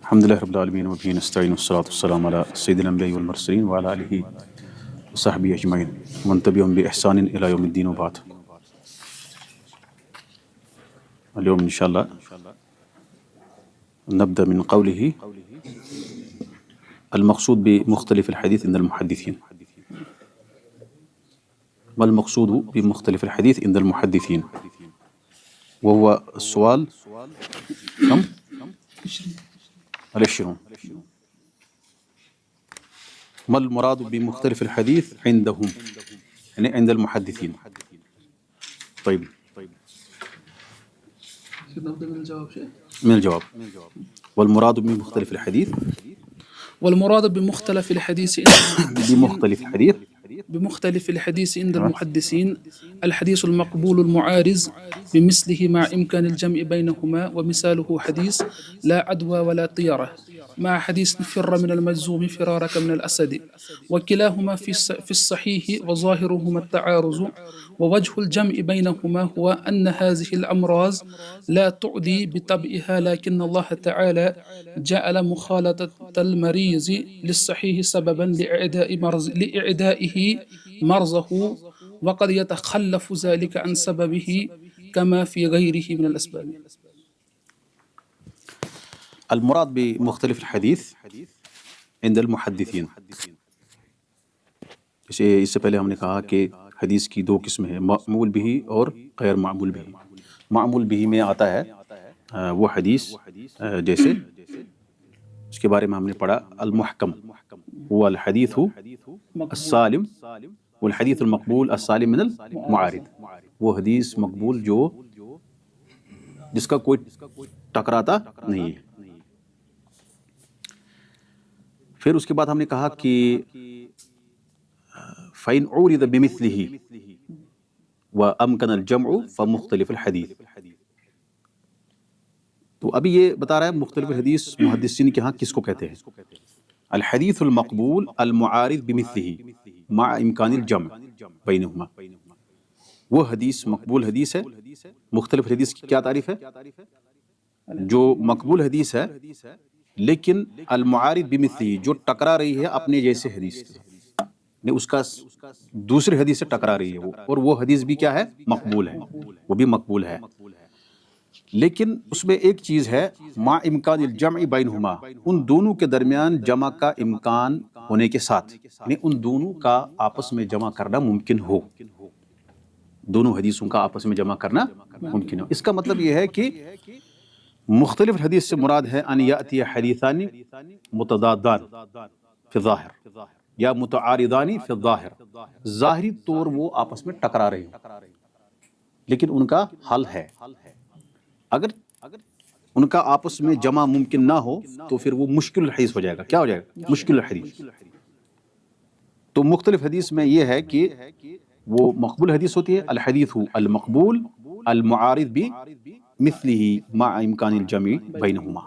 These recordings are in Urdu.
الحمد لله رب العالمين وبه نستعين والصلاة والسلام على سيد الأنبياء والمرسلين وعلى آله وصحبه أجمعين ومن تبعهم بإحسان إلى يوم الدين وبعد. اليوم إن شاء الله نبدأ من قوله المقصود بمختلف الحديث عند المحدثين. ما المقصود بمختلف الحديث عند المحدثين؟ وهو السؤال كم؟ 20. ما المراد بمختلف الحديث عندهم، يعني عند المحدثين؟ طيب من الجواب. والمراد بمختلف الحديث، والمراد بمختلف الحديث بمختلف الحديث عند المحدثين الحديث المقبول المعارض بمثله مع إمكان الجمع بينهما، ومثاله حديث لا عدوى ولا طيرة مع حديث فر من المجذوم فرارك من الأسد، وكلاهما في الصحيح وظاهرهما التعارض، ووجه الجمع بينهما هو أن هذه الأمراض لا تعدي بطبعها، لكن الله تعالى جعل مخالطة المريض للصحيح سببا لإعدائه مرضه، وقد يتخلف ذلك عن سببه كما في غيره من الأسباب. المراد بمختلف الحديث عند المحدثین، اس سے پہلے ہم نے کہا کہ حدیث کی دو قسمیں ہیں، معمول بھی اور غیر معمول بھی. معمول بھی میں آتا ہے وہ حدیث جیسے اس کے بارے میں ہم نے پڑھا المحکم هو الحدیث السالم والحدیث المقبول السالم من المعارض، وہ حدیث مقبول جو جس کا کوئی ٹکراتا نہیں ہے. پھر اس کے بعد ہم نے کہا کہ فَإِنْ عُورِضَ بِمِثْلِهِ وَأَمْكَنَ الْجَمْعُ فَمُخْتَلِفُ الْحَدِيثِ. تو ابھی یہ بتا رہا ہے مختلف الحدیث محدثین کے ہاں کس کو کہتے ہیں؟ الحدیث المقبول المعارض بمثله مع امکان الجمع بینہما، وہ حدیث مقبول حدیث ہے. مختلف حدیث کی کیا تعریف ہے؟ جو مقبول حدیث ہے لیکن المعارض بمثله جو ٹکرا رہی ہے اپنے جیسے حدیث سے، اس کا دوسری حدیث سے ٹکرا رہی ہے وہ، اور وہ حدیث بھی کیا ہے؟ مقبول ہے، وہ بھی مقبول ہے. لیکن اس میں ایک چیز ہے مع امکان الجمع بینہما، ان دونوں کے درمیان جمع کا امکان ہونے کے ساتھ، یعنی ان دونوں کا آپس میں جمع کرنا ممکن ہو، دونوں حدیثوں کا آپس میں جمع کرنا ممکن ہو. اس کا مطلب یہ ہے کہ مختلف حدیث سے مراد ہے ان یاتی حدیثان متضادان فی الظاہر یا متعارضان فی الظاہر، ظاہری طور وہ آپس میں ٹکرا رہے ہیں لیکن ان کا حل ہے. اگر ان کا آپس میں جمع ممکن نہ ہو تو پھر وہ مشکل الحدیث ہو جائے گا. کیا ہو جائے گا؟ مشکل الحدیث. تو مختلف حدیث میں یہ ہے کہ وہ مقبول حدیث ہوتی ہے الحدیث المقبول المعارض بمثلہ مع امکان الجمع بینہما،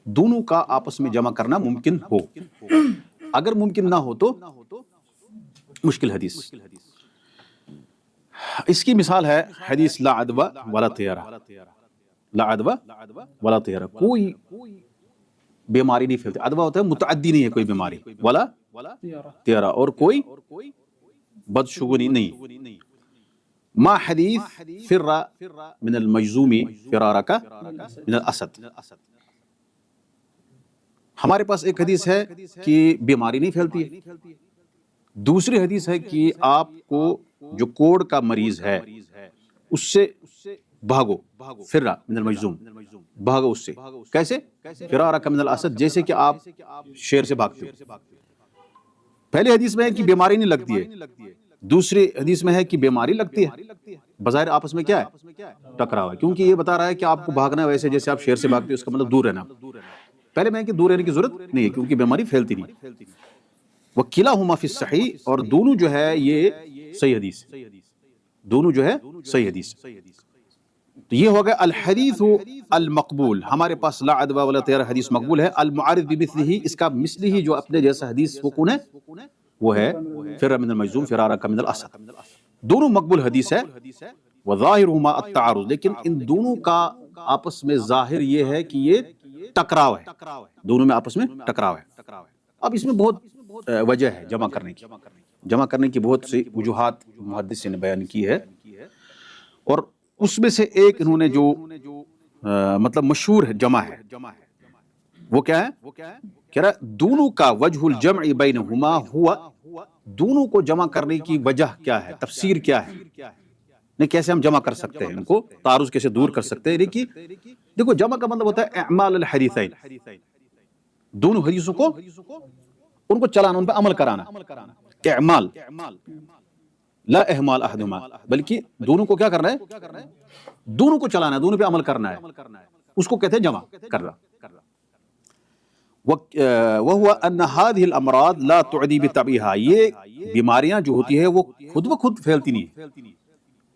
دونوں کا آپس میں جمع کرنا ممکن ہو. اگر ممکن نہ ہو تو مشکل حدیث. اس کی مثال ہے حدیث لا عدوى ولا طیرہ. لا عدوى ولا طیرہ، کوئی بیماری نہیں پھیلتی. عدوہ ہوتا ہے متعدی نہیں ہے کوئی بیماری، ولا طیرہ اور کوئی بدشگونی نہیں. ما حدیث فر من المجذوم فرارک من الاسد، ہمارے پاس ایک حدیث ہے کہ بیماری نہیں پھیلتی ہے، دوسری حدیث ہے کہ آپ کو جو کوڑ کا مریض ہے اس سے بھاگو، فر من المجذوم، بھاگو اس سے. کیسے؟ فرارک من الاسد، جیسے کہ آپ شیر سے بھاگتے ہو. پہلے حدیث میں ہے کہ بیماری نہیں لگتی ہے، دوسری حدیث میں ہے کہ بیماری لگتی ہے. بظاہر آپس میں کیا ہے؟ ٹکرا ہوا ہے، کیونکہ یہ بتا رہا ہے کہ آپ کو بھاگنا ہے ویسے جیسے آپ شیر سے بھاگتے ہو، اس کا مطلب دور رہنا. پہلے میں کہ دور رہنے کی ضرورت نہیں ہے کیونکہ بیماری پھیلتی نہیں. وَكِلَاهُمَا فِي الصَّحِيحِ، اور دونوں جو ہے یہ صحیح حدیث، دونوں جو ہے صحیح حدیث. تو یہ ہوگا الحدیث المقبول. ہمارے پاس لا عدوى ولا طیرہ حدیث مقبول ہے. المعارض بمثلہ، اس کا مثلی جو اپنے جیسا حدیث وہ کون ہے؟ وہ ہے فر من المجذوم فرارک من الاسد. دونوں مقبول حدیث ہے. وظاہرہما التعارض، لیکن ان دونوں کا آپس میں ظاہر یہ ہے کہ یہ ٹکراؤ ہے، دونوں میں آپس میں ٹکراؤ ہے۔ اب اس میں بہت وجہ ہے جمع کرنے کی بہت سی وجوہات محدثین نے بیان کی ہے، اور اس میں سے ایک انہوں نے جو مطلب مشہور ہے جمع ہے، وہ کیا ہے؟ کہہ رہا دونوں کا وجہ الجمع بینہما ہوا، دونوں کو جمع کرنے کی وجہ کیا ہے، تفسیر کیا ہے، نہیں کیسے ہم جمع کر سکتے ہیں، ان کو تعارض کیسے دور کر سکتے ہیں۔ دیکھو جمع کا مطلب ہوتا ہے اعمال الحدیثین، دونوں حدیثوں کو ان کو چلانا، ان پہ عمل کرانا، اعمال لا احمال احدہما، بلکہ دونوں کو کیا کرنا ہے، دونوں کو چلانا ہے، دونوں پہ عمل کرنا ہے، اس کو کہتے ہیں جمع کرنا۔ وَهُوَ أَنَّ هَذِهِ الْأَمْرَاض لَا تُعْدِي بِطَبْعِهَا، یہ بیماریاں جو ہوتی ہے وہ خود بخود پھیلتی نہیں ہے،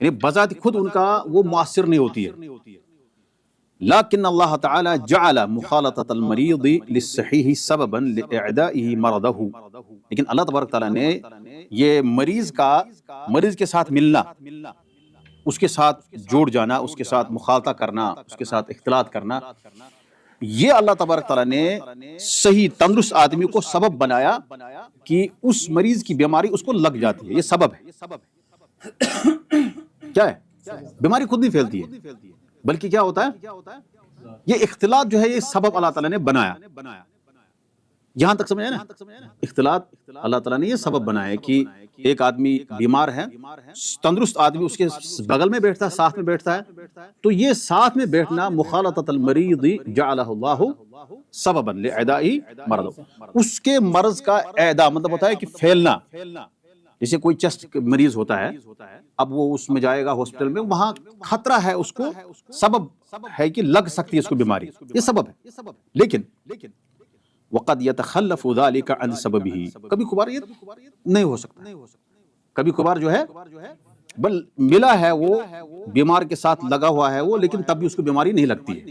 یعنی بذات خود ان کا وہ مؤثر نہیں ہوتی ہے، لیکن اللہ تعالی جعل مخالطة المریض للصحیح سببا لإعدائه مرضه، لیکن اللہ تبارک تعالیٰ نے یہ مریض کے ساتھ ملنا، اس کے ساتھ جوڑ جانا، اس کے ساتھ مخالطہ کرنا، اس کے ساتھ اختلاط کرنا، یہ اللہ تبارک تعالیٰ نے صحیح تندرست آدمی کو سبب بنایا کہ اس مریض کی بیماری اس کو لگ جاتی ہے، یہ سبب ہے۔ کیا ہے؟ بیماری خود نہیں پھیلتی ہے، بلکہ کیا ہوتا ہے، یہ اختلاط جو ہے یہ سبب اللہ تعالیٰ نے بنایا۔ یہاں تک سمجھے نا، اختلاط اللہ تعالیٰ نے یہ سبب بنایا ہے کہ ایک آدمی بیمار ہے، تندرست آدمی اس کے بغل میں بیٹھتا ہے، ساتھ میں بیٹھتا ہے، تو یہ ساتھ میں بیٹھنا مخالطۃ المریض جعلہ اللہ سببا لإعدائی مرض، اس کے مرض کا اعداء مطلب ہوتا ہے کہ پھیلنا، جیسے کوئی چیسٹ مریض ہوتا ہے، اب وہ اس میں جائے گا ہاسپٹل میں، وہاں خطرہ ہے اس کو، سبب ہے کہ لگ سکتی ہے اس کو بیماری، یہ سبب ہے، لیکن وقد يتخلف ذلك عن سببه، کبھی کبھار یہ نہیں ہو سکتا، کبھی کبھار جو ہے بل ملا ہے، وہ بیمار کے ساتھ لگا ہوا ہے وہ، لیکن تب بھی اس کو بیماری نہیں لگتی ہے،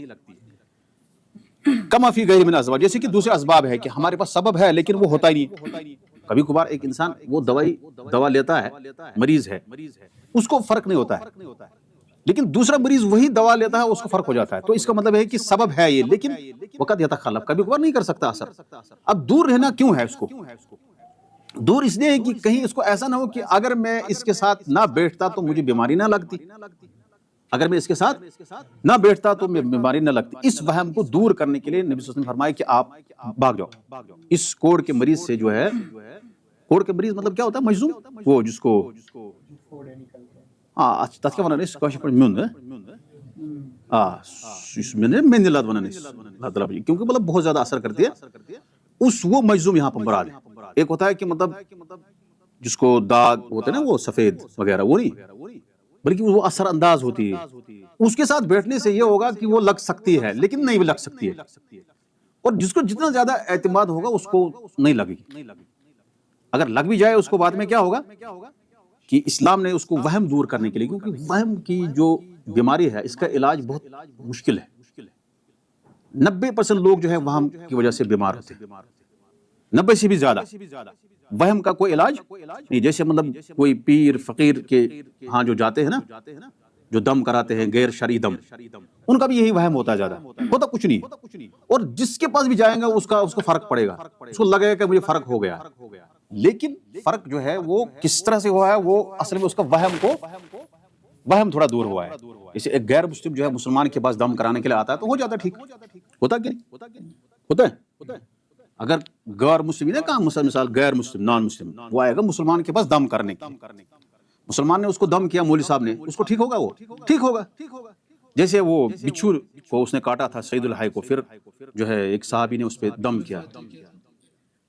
کما فی غیر من اسباب، جیسے کہ دوسرے اسباب ہے کہ ہمارے پاس سبب ہے لیکن وہ ہوتا ہی نہیں، کبھی کبھار ایک انسان وہ دوا لیتا ہے، مریض ہے، اس کو فرق نہیں ہوتا ہے، لیکن دوسرا مریض وہی دوا لیتا ہے، اس کو فرق ہو جاتا ہے، تو اس کا مطلب ہے کہ سبب ہے یہ، لیکن وقت یتخلف، کبھی کبھار نہیں کر سکتا اثر۔ اب دور رہنا کیوں ہے اس کو؟ دور اس لیے ہے کہ کہیں اس کو ایسا نہ ہو کہ اگر میں اس کے ساتھ نہ بیٹھتا تو مجھے بیماری نہ لگتی، اگر میں اس کے ساتھ نہ بیٹھتا تو میں بیماری نہ لگتی۔ اس وہم کو دور کرنے کے لیے نبی صلی اللہ علیہ وسلم نے فرمایا کہ آپ بھاگ جاؤ اس کوڑ کے مریض سے، جو ہے کوڑ کے مریض مطلب کیا ہوتا ہے، مجزوم، وہ جس کو تتھ کیا ونان اس کاشر پہ میون مینلات ونان اللہ تعالیٰ، کیونکہ مطلب بہت زیادہ اثر کرتی ہے، اس وہ مجزوم یہاں پر مراد ہے۔ ایک ہوتا ہے کہ مطلب جس کو داغ ہوتے ہیں نا وہ سفید وغیرہ، وہ نہیں، بلکہ وہ اثر انداز ہوتی ہے، اس کے ساتھ بیٹھنے سے یہ ہوگا کہ وہ لگ سکتی ہے لیکن نہیں بھی لگ سکتی ہے، اور جس کو جتنا زیادہ اعتماد ہوگا اس کو نہیں لگے گی، اگر لگ بھی جائے اس کو بعد میں کیا ہوگا کہ اسلام نے اس کو وہم دور کرنے کے لیے، کیونکہ وہم کی جو بیماری ہے اس کا علاج بہت مشکل ہے، 90% لوگ جو ہے وہم کی وجہ سے بیمار ہوتے ہیں، 90 سے بھی زیادہ، وہم کا کوئی علاج نہیں۔ جیسے مطلب کوئی پیر فقیر کے ہاں جو جاتے ہیں نا، جو دم کراتے ہیں غیر شرعی دم، ان کا بھی یہی وہم ہوتا ہے، زیادہ ہوتا کچھ نہیں، اور جس کے پاس بھی جائیں گا اس کو فرق پڑے گا، اس کو لگے گا کہ مجھے فرق ہو گیا، لیکن فرق جو ہے وہ کس طرح سے ہوا ہے، وہ اصل میں اس کا وہم تھوڑا دور ہوا ہے۔ جیسے ایک غیر مسلم جو ہے مسلمان کے پاس دم کرانے کے لیے آتا ہے تو ہو جاتا ہے ٹھیک، ہوتا کہ نہیں ہوتا ہے؟ اگر غیر مسلم نے کہا، مثال غیر مسلم نان مسلم، وہ آئے گا مسلمان کے پاس دم کرنے کے، مسلمان نے اس کو دم کیا، مولوی صاحب نے، اس کو ٹھیک ہوگا، وہ ٹھیک ہوگا۔ جیسے وہ بچھو کو اس نے کاٹا تھا سعید الحائی کو، پھر جو ہے ایک صحابی نے اس پہ دم کیا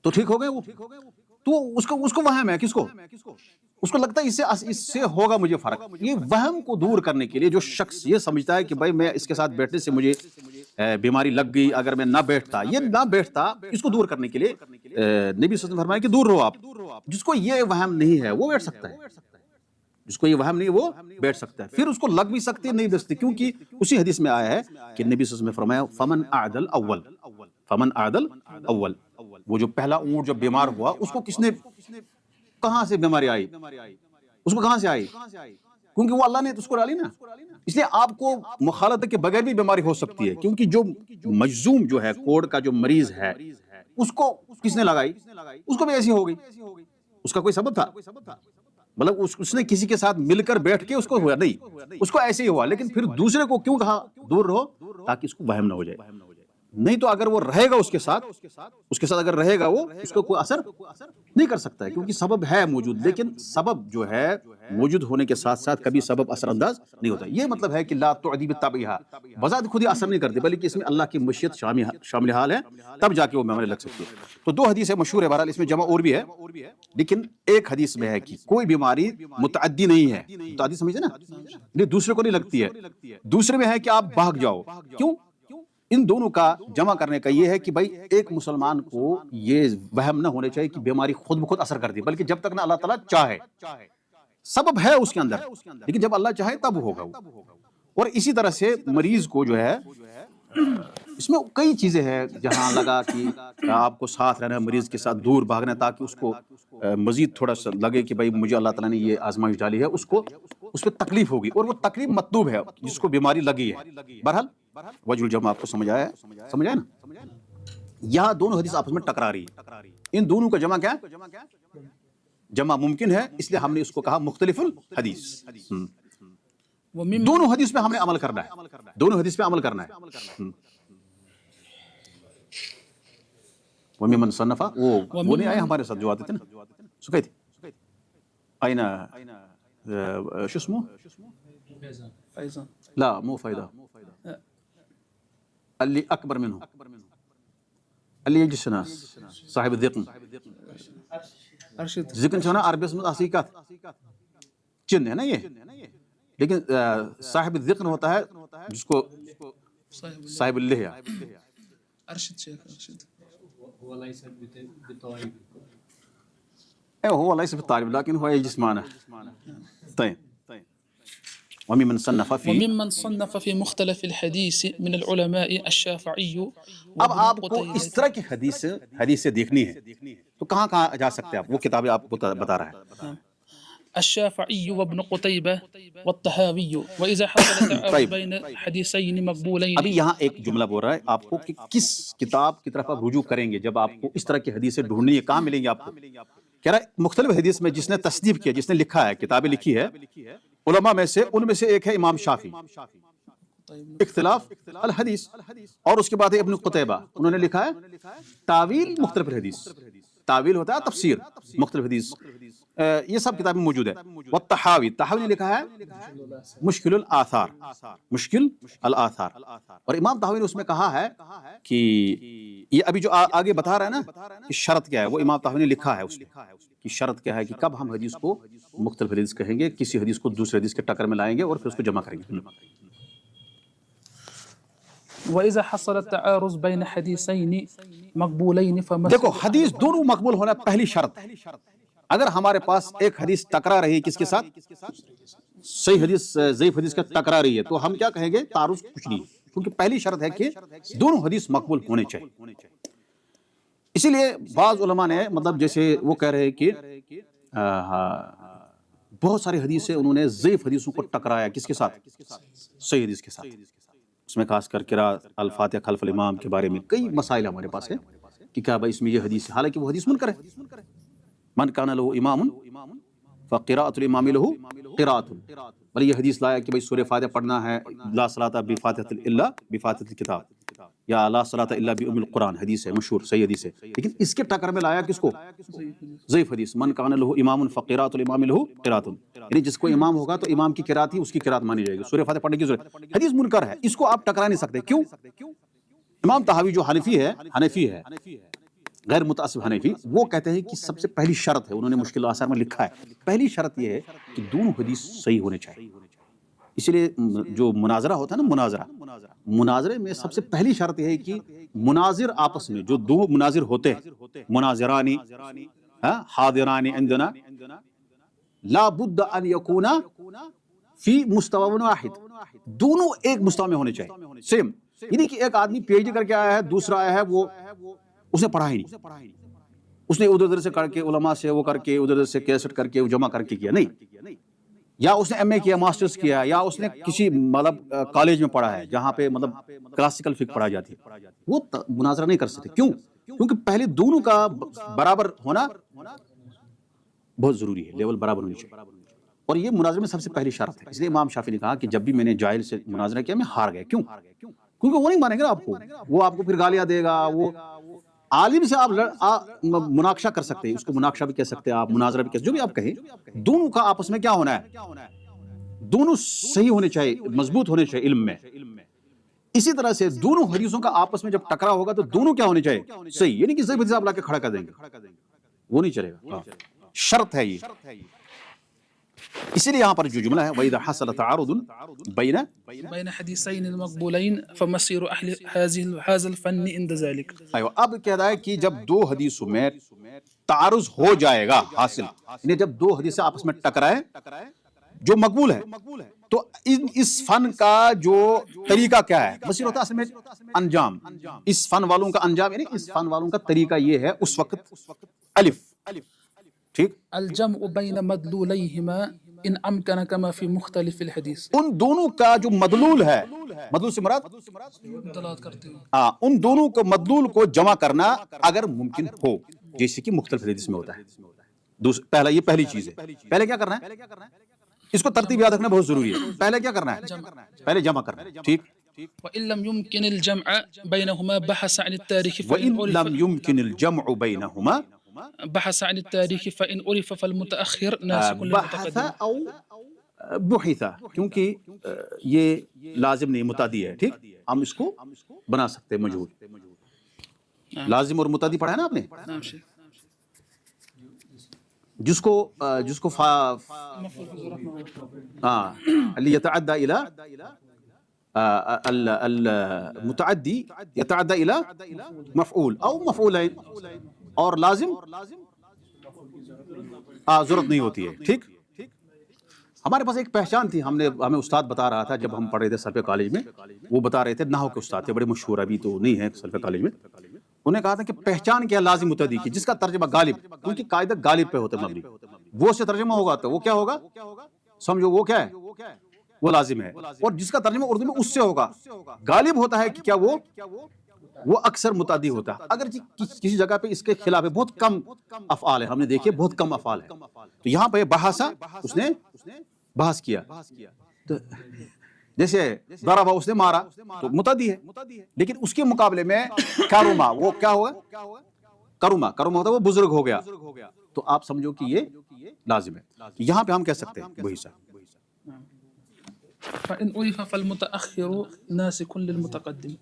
تو ٹھیک ہو گئے وہ، تو اس کو وہم ہے، کس کو؟ اس کو لگتا ہے اس سے ہوگا مجھے فرق۔ یہ وہم کو دور کرنے کے لیے جو شخص یہ سمجھتا ہے کہ بھائی میں اس کے ساتھ بیٹھنے سے مجھے بیماری لگ گئی، اگر میں نہ بیٹھتا، یہ نہ بیٹھتا، اس کو دور کرنے کے لیے نبی صلی اللہ علیہ وسلم نے فرمایا کہ دور رہو آپ۔ جس کو یہ وہم نہیں ہے وہ بیٹھ سکتا ہے، جس کو یہ وہم نہیں وہ بیٹھ سکتا ہے، پھر اس کو لگ بھی سکتی نہیں دستی، کیونکہ اسی حدیث میں آیا ہے کہ نبی صلی اللہ علیہ وسلم نے فرمایا فمن اعدل اول، فمن اعدل اول، وہ جو پہلا اونٹ جب بیمار ہوا اس کو کس نے، کہاں سے بیماری آئی، اس کو کہاں سے آئی، کیونکہ وہ اللہ نے اس کو ڈالی نا، اس لیے آپ کو مخالطت کے بغیر بھی بیماری ہو سکتی ہے، کیونکہ جو مجزوم جو ہے کوڑ کا جو مریض ہے اس کو کس نے لگائی، اس کو بھی ایسی ہو گئی، اس کا کوئی سبب تھا، مطلب اس نے کسی کے ساتھ مل کر بیٹھ کے اس کو ہوا نہیں، اس کو ایسے ہی ہوا، لیکن پھر دوسرے کو کیوں کہا دور رہو، تاکہ اس کو وہم نہ ہو جائے، نہیں تو اگر وہ رہے گا اس کے ساتھ اگر رہے گا وہ اس کو کوئی اثر نہیں کر سکتا ہے، کیونکہ سبب ہے موجود، لیکن سبب جو ہے موجود ہونے کے ساتھ ساتھ کبھی سبب اثر انداز نہیں ہوتا۔ یہ مطلب ہے کہ لا تعدی بالطبعہ، بذات خود ہی اثر نہیں کرتی، بلکہ اس میں اللہ کی مشیت شامل حال ہے، تب جا کے وہ بیماری لگ سکتی ہے۔ تو دو حدیث مشہور ہے، بہرحال اس میں جمع اور بھی ہے، لیکن ایک حدیث میں ہے کہ کوئی بیماری متعدی نہیں ہے، متعدی سمجھے نا، نہیں دوسرے کو نہیں لگتی ہے، دوسرے میں ہے کہ آپ بھاگ جاؤ، کیوں؟ ان دونوں کا جمع کرنے کا یہ ہے کہ بھائی ایک مسلمان کو یہ وہم نہ ہونے چاہیے کہ بیماری خود بخود اثر کرتی ہے، بلکہ جب تک نہ اللہ تعالیٰ چاہے، سبب ہے اس کے اندر، لیکن جب اللہ چاہے تب ہوگا وہ۔ اور اسی طرح سے مریض کو جو ہے اس میں کئی چیزیں ہیں، جہاں لگا کہ آپ کو ساتھ رہنا ہے مریض کے ساتھ، دور بھاگنا ہے تاکہ اس کو مزید تھوڑا سا لگے کہ بھائی مجھے اللہ تعالیٰ نے یہ آزمائش ڈالی ہے، اس کو اس پہ تکلیف ہوگی، اور وہ تکلیف مطلوب ہے جس کو بیماری لگی ہے۔ بہرحال وجہ الجمع آپ کو سمجھ آیا نا؟ یہاں دونوں حدیث آپس میں ٹکرا رہی ہے، ان دونوں کا جمع کیا ہے؟ جمع ممکن ہے، اس لیے ہم نے اس کو کہا مختلف الحدیث۔ دونوں حدیث پہ ہم نے عمل کرنا ہے، دونوں حدیث پہ عمل کرنا ہے۔ وَمِمَّنْ صَنَّفَ وہ نہیں آئے ہمارے ساتھ جو آتے تھے نا، سکھائی تھی آئینہ شو اسمو لا مو فائدہ اللي اکبر منه اللي يجلس الناس صاحب الذقن ذقن جو ہے نا عربی میں اصلی کا چن ہے نا یہ، لیکن صاحب الذقن ہوتا ہے جس کو صاحب اللحیہ، ارشد شیخ ارشد هو ليس بالطالب لكن هو يجلس معنا. طيب وممن صنف في مختلف الحديث من العلماء الشافعي۔ اب آپ کو اس طرح کی حدیث دیکھنی ہے تو کہاں جا سکتے ہیں آپ، وہ کتابیں آپ کو بتا رہا ہے، الشافعي وابن قتيبة والطحاوي وإذا حصل تعارض بين حديثين مقبولين۔ ابھی یہاں ایک جملہ بول رہا ہے آپ کو کہ کس کتاب کی طرف آپ رجوع کریں گے جب آپ کو اس طرح کی حدیثیں ڈھونڈنی ہے، کہاں ملیں گی آپ کو؟ کہہ رہا ہے مختلف حدیث میں جس نے تصنیف کیا، جس نے لکھا ہے، کتابیں لکھی ہے علماء میں سے، ان میں سے ایک ہے امام شافعی، اختلاف الحدیث، اور اس کے بعد ہے ابن قتیبہ، انہوں نے لکھا ہے تاویل مختلف الحدیث، تاویل ہوتا ہے تفسیر مختلف حدیث، یہ سب کتابیں موجود ہے۔ والطحاوی، طحاوی نے لکھا ہے مشکل الآثار، مشکل الآثار، اور امام طحاوی نے اس میں کہا ہے کہ یہ ابھی جو آگے بتا رہا ہے نا کہ شرط کیا ہے، وہ امام طحاوی نے لکھا ہے اس میں کہ شرط کیا ہے کہ کب ہم حدیث کو مختلف حدیث کہیں گے، کسی حدیث کو دوسرے حدیث کے ٹکر میں لائیں گے اور پھر اس کو جمع کریں گے۔ وإذا حصل التعارض بين حديثين مقبولين دیکھو حدیث دونوں مقبول ہونا پہلی شرط، اگر ہمارے پاس ایک حدیث ٹکرا رہی ہے کس کے ساتھ، صحیح حدیث ضعیف حدیث کا ٹکرا رہی ہے، تو ہم کیا کہیں گے؟ تعارض کچھ نہیں، کیونکہ پہلی شرط ہے کہ دونوں حدیث مقبول ہونے چاہیے۔ اسی لیے بعض علماء نے مطلب جیسے وہ کہہ رہے ہیں کہ بہت ساری حدیثیں انہوں نے ضعیف حدیثوں کو ٹکرایا کس کے ساتھ؟ صحیح حدیث کے ساتھ، اس میں خاص کر قراءت الفاتحہ خلف الامام کے بارے میں کئی مسائل ہمارے پاس ہے کہ کیا بھائی اس میں یہ حدیث ہے، حالانکہ وہ حدیث منکر ہے۔ من کان لہ امام فقراءۃ الامام لہ قراءۃ، بھائی یہ حدیث لایا کہ بھائی سورہ فاتحہ پڑھنا ہے، لا صلاۃ بفاتحۃ الا بفاتحۃ الکتاب، یا لا صلاۃ الا بام القرآن، حدیث ہے مشہور صحیح حدیث ہے، لیکن اس کے ٹکر میں لایا کس کو؟ ضعیف حدیث، من کان لہ امام فقراءۃ الامام لہ قراءۃ، یعنی جس کو امام ہوگا تو امام کی قراءت ہی اس کی قراءت مانی جائے گی، سورہ فاتحہ پڑھنے کی ضرورت، حدیث منکر ہے، اس کو آپ ٹکرا نہیں سکتے۔ کیوں؟ امام طحاوی جو حنفی ہے غیر متعصب حنفی، وہ کہتے ہیں کہ سب سے پہلی شرط ہے، انہوں نے مشکل الآثار میں لکھا ہے، پہلی شرط یہ ہے کہ دونوں حدیث صحیح ہونے چاہیے۔ اسی لیے جو مناظرہ ہوتا ہے نا، مناظرے میں سب سے پہلی شرط یہ ہے کہ مناظر آپس میں جو دو مناظر ہوتے ہیں، مناظرانی حاضرانی عندنا لا بد ان یکونا فی مستوى واحد، دونوں ایک مستوى میں ہونے چاہیے، سیم، یعنی کہ ایک آدمی پی ایچ ڈی کر کے آیا ہے، دوسرا آیا ہے وہ اس نے پڑھا ہی نہیں، اس نے ادھر ادھر سے کر کے علماء سے وہ کر کے ادھر ادھر سے کیسٹ کر کے جمع کر کے کیا نہیں، یا اس نے ایم اے کیا، ماسٹرز کیا، یا اس نے کسی مطلب کالج میں پڑھا ہے جہاں پہ مطلب کلاسیکل فقہ پڑھا جاتی ہے، وہ مناظرہ نہیں کر سکتے. کیوں؟ کیونکہ پہلے دونوں کا برابر ہونا بہت ضروری ہے، لیول برابر ہونی چاہیے. اور یہ مناظرے میں سب سے پہلی شرط ہے. اس لیے امام شافعی نے کہا کہ جب بھی میں نے جاہل سے مناظرہ کیا میں ہار گیا. کیوں؟ کیونکہ وہ نہیں مانے گا آپ کو، وہ آپ کو پھر گالیاں دے گا. وہ عالم سے آپ مناقشہ کر سکتے ہیں، اس کو مناقشہ بھی کہہ سکتے ہیں آپ، مناظرہ بھی کہہ سکتے ہیں، جو بھی آپ کہیں. دونوں کا آپس میں کیا ہونا ہے؟ دونوں صحیح ہونے چاہیے، مضبوط ہونے چاہیے علم میں. اسی طرح سے دونوں حدیثوں کا آپس میں جب ٹکرا ہوگا تو دونوں کیا ہونے چاہیے؟ صحیح. یعنی کہ صحیح حدیث آپ لا کے کھڑا کر دیں گے، وہ نہیں چلے گا. شرط ہے یہ. اسی لیے یہاں پر جو جملہ ہے وَإِذَا حَصَلَ تَعَارُضٌ بين حديثين المقبولين فمسير أهل هذا الفن عند ذلك. ایوہ اب کہہ رہا ہے کہ جب دو حدیثوں میں تعارض ہو جائے گا حاصل، یعنی جب دو حدیثیں آپس میں ٹکرائیں جو مقبول ہے، تو اس فن کا جو طریقہ کیا ہے؟ مسیر ہوتا ہے اصل میں انجام. اس فن والوں کا انجام، یعنی اس فن والوں کا طریقہ یہ ہے اس وقت الف. ٹھیک، الجمع بين مدلوليهما ان امكن كما في مختلف الحديث. ان دونوں کا جو مدلول ہے، مدلول سے مراد دلالت کرتے ہیں، ہاں، ان دونوں کو مدلول کو جمع کرنا اگر ممکن ہو، جیسے کہ مختلف حدیث میں ہوتا ہے. پہلا یہ پہلی چیز ہے. پہلے کیا کرنا ہے؟ اس کو ترتیب یاد رکھنا بہت ضروری ہے. پہلے کیا کرنا ہے؟ پہلے جمع کرنا ہے. ٹھیک. وإن لم يمكن الجمع بينهما بحث عن التاريخ وَإِن لَمْ يُمْكِنِ الْجَمْعُ بَيْنَهُمَا بحث عن التاريخ فإن عرف فالمتأخر ناسخ بحث للمتقدم. او بحث، کیونکہ یہ لازم نہیں متعدی ہے. ٹھیک، ہم اس کو بنا سکتے ہیں مجہول. لازم اور متعدی پڑھا ہے نا آپ نے، نعم شيخ. جس کو ہاں يتعدى الى المتعدی يتعدى الى مفعول او مفعولین، اور لازم ضرورت نہیں ہوتی ہے. ٹھیک. ہمارے پاس ایک پہچان تھی، ہمیں استاد بتا رہا تھا جب ہم پڑھ رہے تھے سلفے کالج میں. وہ بتا رہے تھے، نحو کے استاد تھے بڑے مشہور، ابھی تو نہیں ہے سلفے کالج میں. انہوں نے کہا تھا کہ پہچان کیا لازم متعدی کی، جس کا ترجمہ غالب، کیونکہ قاعدہ غالب پہ ہوتا ہے مبنی، وہ سے ترجمہ ہوگا تو وہ کیا ہوگا؟ سمجھو وہ کیا ہے؟ وہ لازم ہے. اور جس کا ترجمہ اردو میں اس سے ہوگا، غالب ہوتا ہے کہ کیا وہ اکثر متعدی ہوتا ہے. اگر کسی جگہ پہ اس کے خلاف ہے، بہت کم افعال ہے، ہم نے دیکھے بہت کم افعال ہے. تو یہاں پہ بحثا، اس نے بحث کیا. تو جیسے ضربہ، اس نے مارا، تو متعدی ہے. لیکن اس کے مقابلے میں کرما، وہ کیا ہوگا؟ کرما ہوتا ہے وہ بزرگ ہو گیا، تو آپ سمجھو کہ یہ لازم ہے. یہاں پہ ہم کہہ سکتے ہیں وہی سا. فإن عرف فالمتأخر ناسخ للمتقدم.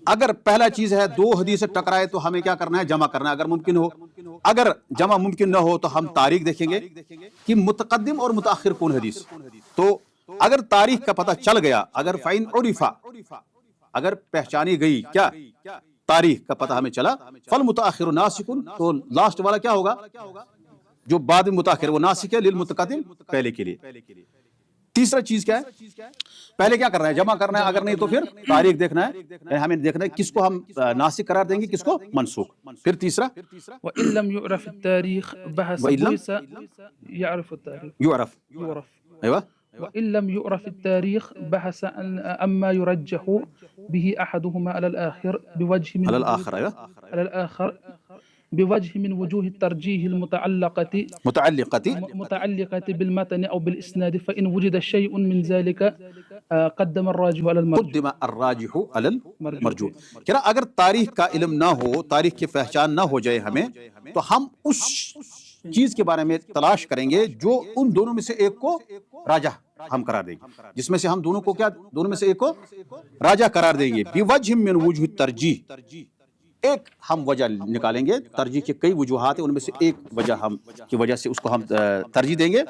اگر پہلا چیز ہے دو حدیث ٹکرائے تو ہمیں کیا کرنا ہے؟ جمع کرنا ہے اگر ممکن ہو. اگر جمع ممکن نہ ہو تو ہم تاریخ دیکھیں گے کہ متقدم اور متاخر کون حدیث. تو اگر تاریخ کا پتہ چل گیا، اگر فإن عرف، اگر پہچانی گئی کیا تاریخ کا پتہ ہمیں چلا، فالمتاخر ناسخ، تو لاسٹ والا کیا ہوگا؟ جو بعد میں متاخر وہ ناسخ ہے للمتقدم، پہلے کے لیے. تیسرا چیز کیا ہے؟ پہلے کیا کرنا ہے؟ جمع کرنا ہے. اگر نہیں تو پھر تاریخ دیکھنا ہے، ہمیں دیکھنا ہے کس کو ہم ناسخ قرار دیں گے، کس کو منسوخ. پھر تیسرا وإن لم يعرف التاريخ بحث يعرف التاريخ يعرف. ايوه. وإن لم يعرف التاريخ بحث أما يرجح به أحدهما على الآخر بوجه من على الآخر. ايوه. على الآخر بوجه من وجوه الترجيح المتعلقة بالمتن أو بالإسناد، فإن وجد شيء من ذلك قدم الراجح على المرجوح. قدم الراجح على المرجوح. کہہ رہا اگر تاریخ کا علم نہ ہو، تاریخ کی پہچان نہ ہو جائے ہمیں، تو ہم اس چیز کے بارے میں تلاش کریں گے جو ان دونوں میں سے ایک کو راجح ہم قرار دیں گے، جس میں سے ہم دونوں کو کیا، دونوں میں سے ایک کو راجح قرار دیں گے. بوجہ من وجوہ الترجیح، ایک ہم وجہ نکالیں گے. ترجیح کے کئی وجوہات ہیں، ان میں سے ایک وجہ ہم کی وجہ سے اس کو ہم ترجیح دیں گے.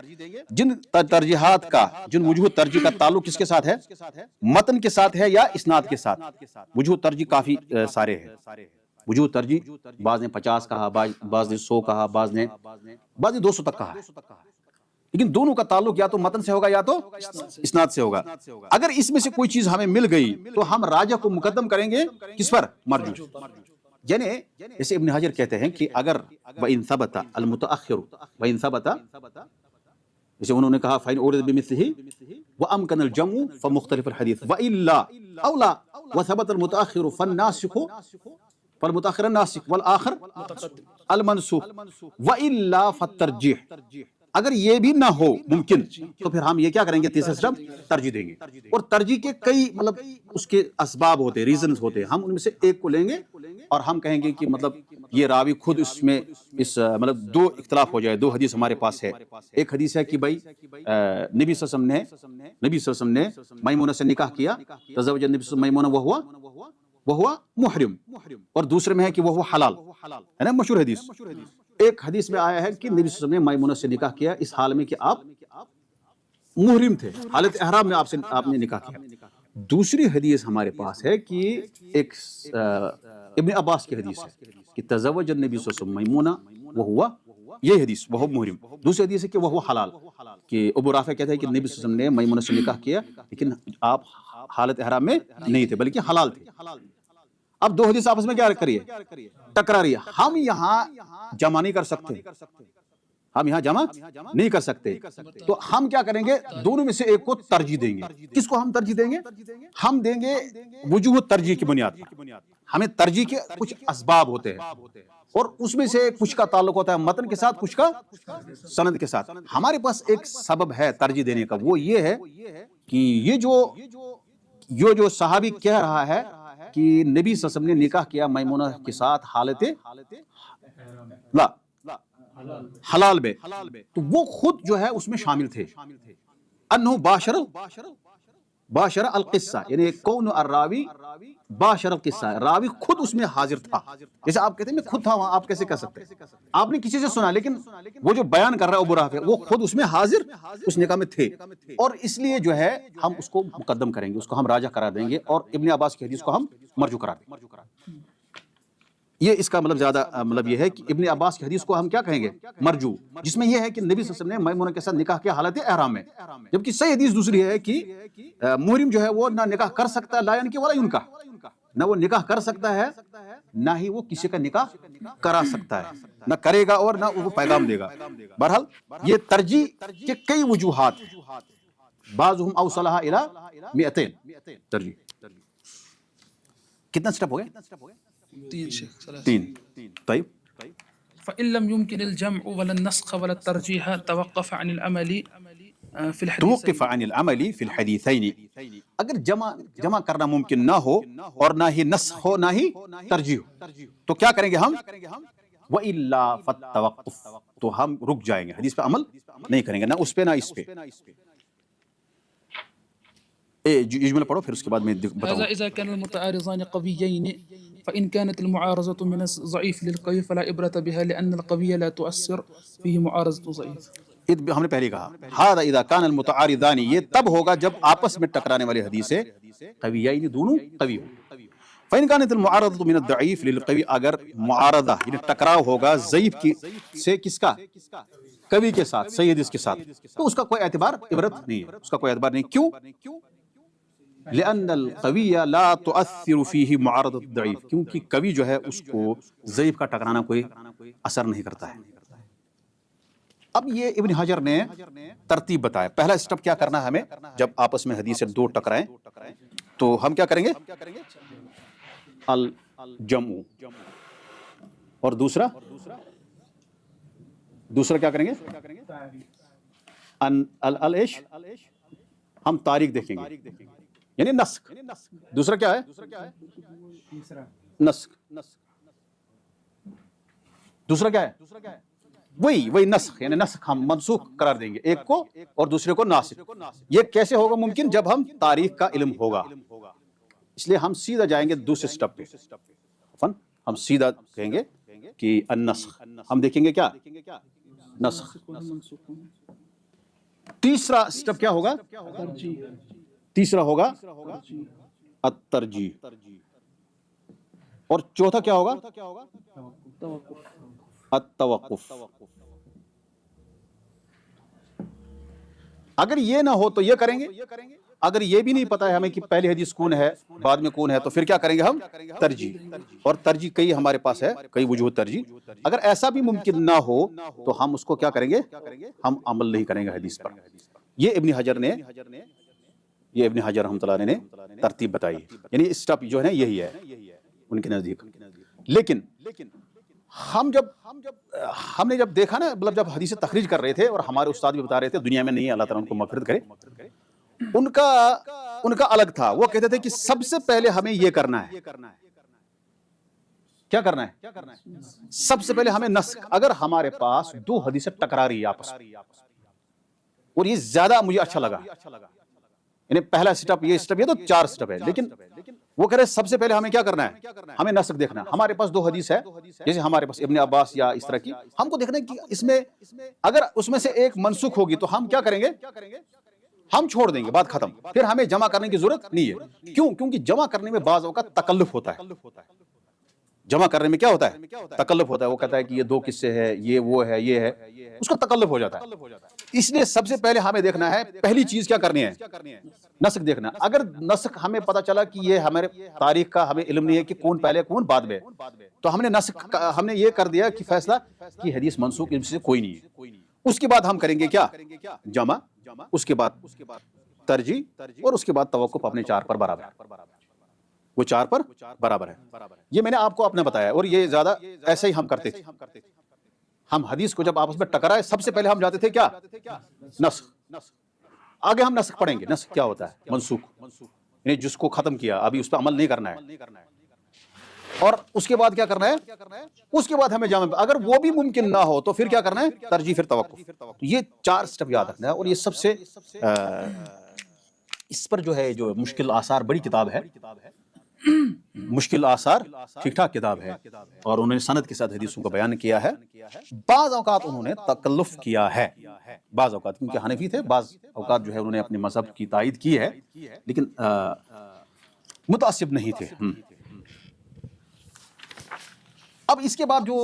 جن ترجیحات کا، جن وجوہ ترجیح کا تعلق کس کے ساتھ ہے؟ متن کے ساتھ ہے یا اسناد کے ساتھ. وجوہ ترجیح کافی سارے ہیں. وجوہ ترجیح بعض نے 50 کہا، بعض نے 100 کہا، بعض نے 200 تک کہا. لیکن دونوں کا تعلق یا تو متن سے ہوگا یا تو اسناد سے ہوگا. اگر اس میں سے کوئی چیز ہمیں مل گئی تو ہم راجح کو مقدم کریں گے کس پر؟ مرجوح. یعنی جیسے ابن حجر کہتے ہیں کہ اگر وَإِن ثَبَتَ الْمُتَأَخِّرُ وَإِن ثَبَتَ جیسے انہوں نے کہا فَإِنْ أُورِدَ بِمِثْلِهِ وَأَمْكَنَ الْجَمْعُ فَمُخْتَلِفُ الْحَدِيثِ وَإِلَّا أَوْ لَا وَثَبَتَ الْمُتَأَخِّرُ فَالنَّاسِخُ فالمتأخر الناسخ والآخر المنسوخ وإلا فالترجیح. اگر یہ بھی نہ ہو ممکن تو پھر ہم یہ کیا کریں گے؟ تیسرا اسٹیپ ترجیح دیں گے. اور ترجیح کے کئی مطلب اس کے اسباب ہوتے ہیں، ریزنز ہوتے ہیں. ہم ان میں سے ایک کو لیں گے اور ہم کہیں گے کہ مطلب یہ راوی خود اس میں مطلب دو اختلاف ہو جائے. دو حدیث ہمارے پاس ہے. ایک حدیث ہے کہ بھائی نبی صلی اللہ علیہ وسلم نے میمونہ سے نکاح کیا، تزوج النبی صلی اللہ علیہ وسلم میمونہ وہو محرم، اور دوسرے میں ہے کہ وہ حلال ہے نا، مشہور حدیث. ایک حدیث میں آیا ہے کہ نبی صلی اللہ علیہ وسلم نے میمونہ سے نکاح کیا اس حال میں کہ آپ محرم تھے، حالت احرام میں آپ نے نکاح کیا. دوسری حدیث ہمارے پاس ہے کہ ایک ابن عباس کی حدیث ہے کہ تزوج النبی صلی اللہ علیہ وسلم میمونہ وہو، یہ حدیث وہو محرم. دوسری حدیث ہے کہ وہو حلال، کہ ابو رافع کہتا ہے کہ نبی صلی اللہ علیہ وسلم نے میمونہ سے نکاح کیا لیکن آپ حالت احرام میں نہیں تھے بلکہ حلال تھے. اب دو حدیث آپس میں کیا کریے؟ ٹکرا رہی ہے. ہم یہاں جمع نہیں کر سکتے، ہم یہاں جمع نہیں کر سکتے. تو ہم کیا کریں گے؟ دونوں میں سے ایک کو ترجیح دیں گے. کس کو ہم ترجیح دیں گے؟ ہم دیں گے وجوہ ترجیح کی بنیاد پر. ہمیں ترجیح کے کچھ اسباب ہوتے ہیں اور اس میں سے کچھ کا تعلق ہوتا ہے متن کے ساتھ، کچھ کا سند کے ساتھ. ہمارے پاس ایک سبب ہے ترجیح دینے کا، وہ یہ ہے کہ یہ جو صحابی کہہ رہا ہے کہ نبی صلی اللہ علیہ وسلم نے نکاح کیا میمونہ کے ساتھ حالت لا حلال میں، تو وہ خود جو ہے اس میں شامل تھے. انہو باشر القصہ، یعنی کون الراوی باشر القصہ، راوی خود اس میں حاضر تھا. جیسے آپ کہتے ہیں میں خود تھا وہاں، آپ کیسے کہہ سکتے ہیں؟ آپ نے کسی سے سنا، لیکن وہ جو بیان کر رہا ہے ابو رافع وہ خود اس میں حاضر اس نکاح میں تھے، اور اس لیے جو ہے ہم اس کو مقدم کریں گے، اس کو ہم راجح کرا دیں گے، اور ابن عباس کی حدیث کو ہم مرجو کرا دیں گے. یہ اس کا مطلب زیادہ مطلب یہ ہے کہ ابن عباس کی حدیث کو ہم کیا کہیں گے؟ مرجو، جس میں یہ ہے کہ نبی صلی اللہ علیہ وسلم نے میمونہ کے ساتھ نکاح کیا حالت احرام میں. جبکہ صحیح حدیث دوسری ہے کہ محرم جو ہے وہ نہ نکاح کر سکتا ہے، لا ينکح ولا ينکح، نہ وہ نکاح کر سکتا ہے نہ ہی وہ کسی کا نکاح کرا سکتا ہے، نہ کرے گا اور نہ وہ پیغام دے گا. بہرحال یہ ترجیح کے کئی وجوہات ہیں، بعضهم اوصلها الى 200 ترجیح. کتنا سٹیپ ہو گئے؟ 3. طيب فإن لم يمكن الجمع ولا النسخ ولا الترجيح توقف عن العمل في الحديثين. توقف عن العمل في الحديثين. اگر جمع کرنا ممکن نہ ہو اور نہ ہی نسخ ہو نہ ہی ترجیح ہو تو کیا کریں گے ہم؟ وَإِلَّا فَالتَّوَقُّفُ، تو ہم رک جائیں گے، حدیث پہ عمل نہیں کریں گے، نہ اس پہ نہ اس پہ. جملہ پڑھو پھر اس کے بعد میں بتاؤں. هذا إذا كان المتعارضان قويين، فإن كانت المعارضة من الضعيف للقوي فلا عبرة بها لأن القوي لا تؤثر فيه معارضة ضعيف. ہم نے پہلے کہا هذا اذا كان المتعارضان، یہ تب ہوگا جب آپس میں ٹکرانے والی حدیثیں قویین دونوں قوی ہوں. فإن كانت المعارضة من الضعيف للقوي، اگر معارضہ یعنی ٹکراؤ ہوگا ضعیف کی سے کس کا؟ قوی کے ساتھ، صحیح حدیث کے ساتھ، تو اس کا کوئی اعتبار عبرت نہیں ہے، اس کا کوئی اعتبار نہیں. کیوں؟ لأن القوی لا تؤثر فيه معارضة الضعیف، کیونکہ قوی جو ہے اس کو ضعیف کا ٹکرانا کوئی اثر نہیں کرتا ہے. اب یہ ابن حجر نے ترتیب بتایا. پہلا اسٹیپ کیا کرنا ہے ہمیں؟ جب آپس میں حدیث دو ٹکرائیں تو ہم کیا کریں گے؟ الجمع. اور دوسرا کیا کریں گے؟ العش، ہم تاریخ دیکھیں گے یعنی نسخ. دوسرا کیا ہے؟ نسخ. دوسرا کیا ہے؟ وہی نسخ، یعنی نسخ ہم منسوخ قرار دیں گے ایک کو اور دوسرے کو ناسخ. یہ کیسے ہوگا ممکن؟ جب ہم تاریخ کا علم ہوگا. اس لیے ہم سیدھا جائیں گے دوسرے سٹیپ پہ. ہم سیدھا کہیں گے کہ النسخ، ہم دیکھیں گے کیا؟ نسخ. تیسرا سٹیپ کیا ہوگا؟ تیسرا ہوگا الترجیح. اور چوتھا کیا ہوگا؟ التوقف. اگر یہ نہ ہو تو یہ کریں گے اگر یہ بھی نہیں پتا ہے ہمیں کہ پہلی حدیث کون ہے بعد میں کون ہے تو پھر کیا کریں گے ہم ترجیح، اور ترجیح کئی ہمارے پاس ہے، کئی وجوہ ترجیح۔ اگر ایسا بھی ممکن نہ ہو تو ہم اس کو کیا کریں گے، ہم عمل نہیں کریں گے حدیث پر۔ یہ ابن حجر رحمۃ اللہ علیہ نے ترتیب بتائی، یعنی اسٹیپ جو ہے نا یہی ہے ان کے نزدیک۔ لیکن ہم نے جب دیکھا نا، مطلب جب حدیث تخریج کر رہے تھے اور ہمارے استاد بھی بتا رہے تھے، دنیا میں نہیں ہے، اللہ تعالیٰ ان کو مغفرت کرے، ان کا الگ تھا۔ وہ کہتے تھے کہ سب سے پہلے ہمیں یہ کرنا ہے، کیا کرنا ہے، سب سے پہلے ہمیں نسخ۔ اگر ہمارے پاس دو حدیثیں ٹکرا رہی آپس میں، اور یہ زیادہ مجھے اچھا لگا، یعنی پہلا سٹیپ یہ تو 4 سٹیپ ہے، لیکن وہ کہہ رہے سب سے پہلے ہمیں کیا کرنا ہے، ہمیں نسخ دیکھنا ہے۔ ہمارے پاس 2 حدیث ہے، جیسے ہمارے پاس ابن عباس یا اس طرح کی، ہم کو دیکھنا ہے کہ اس میں اگر اس میں سے ایک منسوخ ہوگی تو ہم کیا کریں گے، ہم چھوڑ دیں گے، بات ختم، پھر ہمیں جمع کرنے کی ضرورت نہیں ہے۔ کیوں؟ کیونکہ جمع کرنے میں بعض اوقات تکلف ہوتا ہے، جمع کرنے میں کیا ہوتا ہے، تکلف ہوتا ہے۔ وہ کہتا ہے کہ یہ 2 قصے ہے، یہ وہ ہے، یہ ہے، اس کو تکلف ہو جاتا ہے۔ اس لیے سب سے پہلے ہمیں دیکھنا ہے، پہلی چیز کیا کرنی ہے، نسخ دیکھنا۔ اگر نسخ ہمیں پتہ چلا کہ یہ ہمارے تاریخ کا ہمیں علم نہیں ہے کہ کون پہلے کون بعد میں، تو ہم نے یہ کر دیا کہ فیصلہ کہ حدیث منسوخ ان سے کوئی نہیں ہے۔ اس کے بعد ہم کریں گے کیا، جمع، اس کے بعد ترجیح، اور اس کے بعد توقف اپنے 4 پر برابر ہے، وہ 4 پر برابر ہے۔ یہ میں نے آپ کو اپنے بتایا، اور یہ زیادہ ایسے ہی ہم کرتے تھے۔ ہم حدیث کو جب آپس میں ٹکرائے، سب سے پہلے ہم جاتے تھے کیا، نسخ۔ آگے ہم نسخ پڑھیں گے، نسخ کیا ہوتا ہے، منسوخ، یعنی جس کو ختم کیا، ابھی اس پہ عمل نہیں کرنا ہے۔ اور اس کے بعد کیا کرنا ہے، اس کے بعد ہمیں جامع، اگر وہ بھی ممکن نہ ہو تو پھر کیا کرنا ہے، ترجیح، پھر توقف۔ یہ 4 سٹیپ یاد رکھنا ہے، اور یہ سب سے اس پر جو ہے جو مشکل آثار بڑی کتاب ہے، مشکل آثار ٹھیک ٹھاک کتاب ہے، اور انہوں نے سند کے ساتھ حدیثوں کا بیان کیا ہے۔ بعض اوقات انہوں نے تکلف کیا ہے، بعض اوقات کیونکہ حنفی تھے، بعض اوقات جو ہے انہوں نے اپنے مذہب کی تائید کی ہے، لیکن متعصب نہیں تھے۔ اب اس کے بعد جو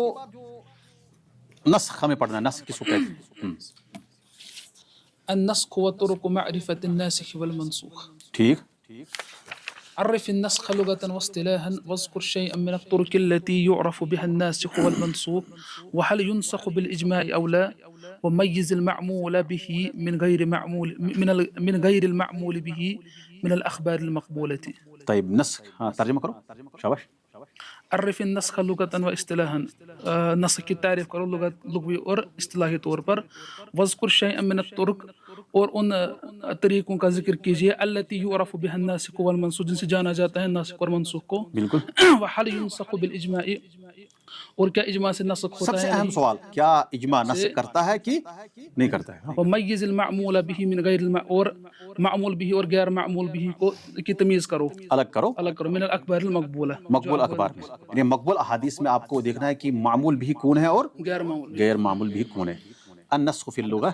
نسخ ہمیں پڑھنا ہے، نسخ کس کو کہتے ہیں، النسخ وطرق معرفة الناسخ والمنسوخ۔ ٹھیک، عرف النسخ لغة واصطلاحا واذكر شيئا من الطرق التي يعرف بها الناسخ والمنسوخ وهل ينسخ بالإجماع أو لا وميز المعمول به من غير المعمول به من الأخبار المقبولة۔ طيب نسخ، ہاں ترجمہ کرو، شاباش۔ عرف النسخ لغة واصطلاحا، نسخ کی تعریف کرو لغوی اور اصطلاحی طور پر، واذکر شیئا من الطرق، اور ان طریقوں کا ذکر کیجیے، التی یعرف بها الناسخ والمنسوخ، جن سے جانا جاتا ہے ناسخ اور منسوخ کو، بالکل۔ وحل ينسخ بالاجماع، اور کیا اجماع سے نسخ ہوتا ہے؟ سب سے اہم سوال، کیا اجماع نسخ کرتا ہے کہ نہیں کرتا ہے؟ ومیز المعمول به من غیر اور معمول به اور غیر معمول به کو کی تمیز کرو، الگ کرو من الاخبار المقبولہ، مقبول اخبار میں، یعنی مقبول احادیث میں آپ کو دیکھنا ہے کہ معمول بھی کون ہے اور غیر معمول بھی کون ہے۔ النسخ فی اللغہ،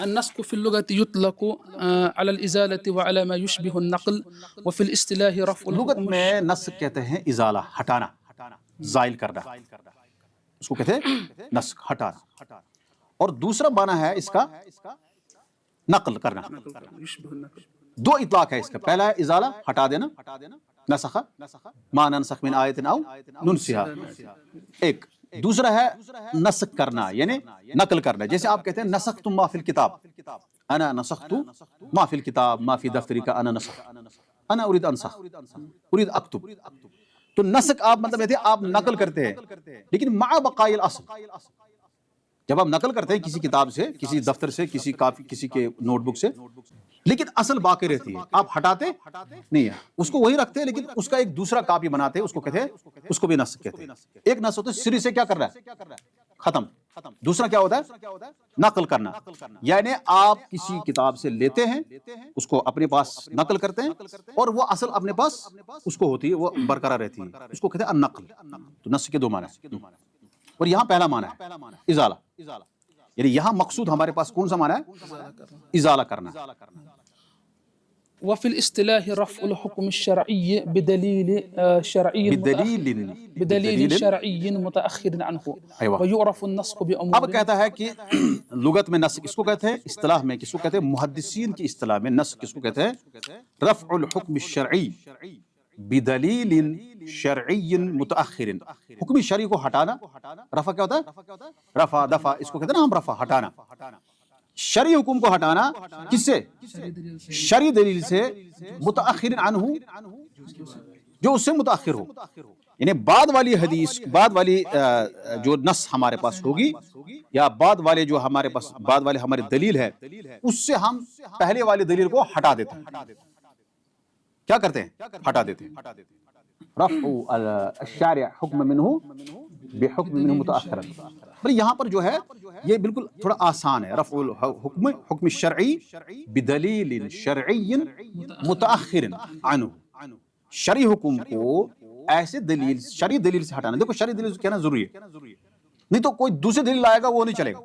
النسخ في اللغة يطلق على الإزالة وعلى ما يشبه النقل، وفي الاصطلاح رفع لغت الحكم۔ میں نسخ کہتے ہیں ازالہ، ہٹانا، زائل کرنا، اس کو کہتے ہیں نسخ، ہٹانا۔ اور دوسرا معنی ہے اس کا نقل کرنا۔ دو اطلاق ہے اس کا، پہلا ہے ازالہ، ہٹا دینا، نسخ ما ننسخ من آیت او ننسها، ایک۔ دوسرا ہے نسخ کرنا، یعنی نقل کرنا، جیسے آپ کہتے ہیں نسخت ما فی الکتاب، انا نسخت ما فی الکتاب ما فی دفتری کا، انا نسخ، انا اريد انسخ، اريد اکتب۔ تو نسخ آپ مطلب یہ تھے آپ نقل کرتے ہیں، لیکن مع بقاء الاصل، جب آپ نقل کرتے ہیں کسی کتاب سے، کسی دفتر سے، کسی کے نوٹ بک سے، لیکن اصل باقی رہتی ہے، آپ ہٹاتے نہیں ہیں، اس کو وہی رکھتے ہیں، لیکن اس کا ایک دوسرا کاپی بناتے ہیں، اس کو کہتے ہیں، اس کو بھی نسخ کہتے ہیں۔ ایک نسخ ہوتا ہے سری سے کیا کر رہا ہے، ختم۔ دوسرا کیا ہوتا ہے، نقل کرنا، یعنی آپ کسی کتاب سے لیتے ہیں، اس کو اپنے پاس نقل کرتے ہیں، اور وہ اصل اپنے پاس اس کو ہوتی ہے، وہ برقرار رہتی ہے، اس کو کہتے ہیں النقل۔ تو نسخ کے 2 معنی ہیں، اور یہاں پہلا معنی ہے ازالہ، یعنی یہاں مقصود ہمارے پاس کون سا معنی ہے، ازالہ کرنا۔ وفي الاصطلاح رفع الحكم الشرعي بدليل شرعي بدليل شرعي متأخر عنه أيوة. ويعرف النسخ اب بأمور. کہتا ہے کہ لغت میں نسخ کس کو کہتے ہیں، اصطلاح میں کس کو کہتے ہیں، محدثین کی اصطلاح میں نسخ کس کو کہتے ہیں، رفع الحکم الشرعی بدلیل شرعی متأخر، حکم شرعی کو ہٹانا، رفع کیا ہوتا ہے، رفع دفع، اس کو کہتے ہیں نا ہم رفع، ہٹانا، شرعی حکم کو ہٹانا کس سے، شرعی دلیل سے، متأخر عنہ جو اس سے متأخر ہو، یعنی بعد والی حدیث، بعد والی جو نص ہمارے پاس ہوگی یا بعد والے جو ہمارے پاس بعد والے ہماری دلیل ہے اس سے ہم پہلے والی دلیل کو ہٹا دیتے ہیں، کیا کرتے ہیں، ہٹا دیتے ہیں، رفع الشارع حکم منہ بحکم منہ متأخرا، یہاں پر جو ہے یہ بالکل تھوڑا آسان ہے، رفع الحکم حکم الشرعی بدلیل شرعی متأخر عنہ، شرعی حکم کو ایسے دلیل، شرعی دلیل سے ہٹانا، دیکھو شرعی دلیل سے کہنا ضروری ہے، نہیں تو کوئی دوسری دلیل آئے گا وہ نہیں چلے گا،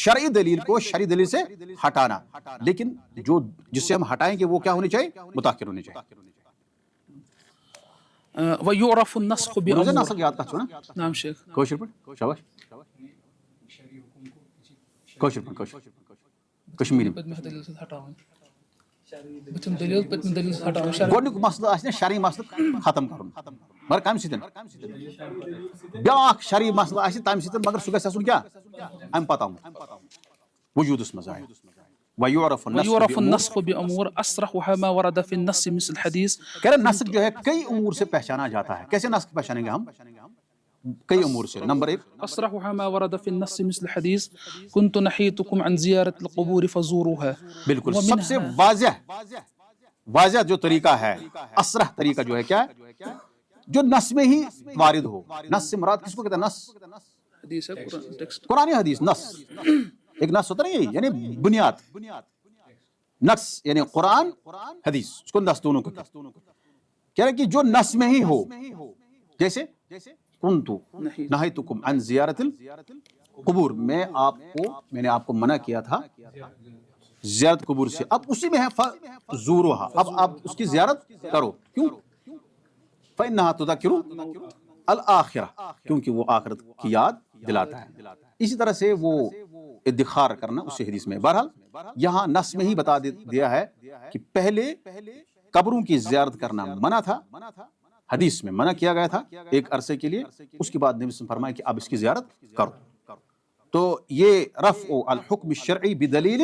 شرعی دلیل کو شرعی دلیل سے ہٹانا، لیکن جو جس سے ہم ہٹائیں گے وہ کیا ہونی چاہیے، متأخر ہونی چاہیے۔ ويعرف النسخ مجھے بأمور. نسخ یاد کا چھونا، نعم شيخ. کوشر پر شاباش، کوشر پر کشمیری گۄڈنیُک مسلہٕ آسہِ نا شرعی مسلہٕ ختم کرُن مگر کمہِ سۭتۍ، بیٛاکھ شرعی مسلہٕ آسہِ تمہِ سۭتۍ مگر سُہ گژھِ آسُن کیٛاہ اَمہِ پتہٕ آمُت وجوٗدس منٛز آیہِ۔ وَيُعرف النسخ بأمور أصرحها ما ورد في النص مثل الحديث. کہہ رہے نسخ جو ہے کئی امور سے پہچانا جاتا ہے، کیسے نسخ پہچانیں گے ہم، کئی امور سے۔ نمبر ایک، أصرحها ما ورد في النص مثل الحديث كنت نحيتكم عن زيارة القبور فزوروها. بالکل سب سے واضح جو طریقہ ہے، اصرح طریقہ جو ہے کیا ہے، جو نص میں ہی وارد ہو، نص سے مراد کس کو کہتے ہیں، نص قرآن حدیث، نص ایک نص ہوتا نہیں، یعنی بنیاد، نص یعنی قرآن حدیث، اس کو نص دونوں کو کہہ رہے کہ جو نص میں ہی ہو، جیسے کنتو نہیتکم عن زیارت القبور، میں نے آپ کو منع کیا تھا زیارت قبور سے، اب اسی میں ہے فزوروہا، اب آپ اس کی زیارت کرو، کیوں، فإنہا تذکر الآخرہ، کیونکہ وہ آخرت کی یاد دلاتا ہے۔ اسی طرح سے وہ ادخار کرنا اس حدیث میں، بہرحال یہاں نص میں ہی بتا دیا ہے کہ پہلے قبروں کی زیارت کرنا منع تھا، حدیث میں منع کیا گیا تھا ایک عرصے کے لیے، اس کے بعد نبی صلی اللہ علیہ وسلم فرمایا کہ اب اس کی زیارت کرو۔ تو یہ رفع الحکم الشرعی بدلیل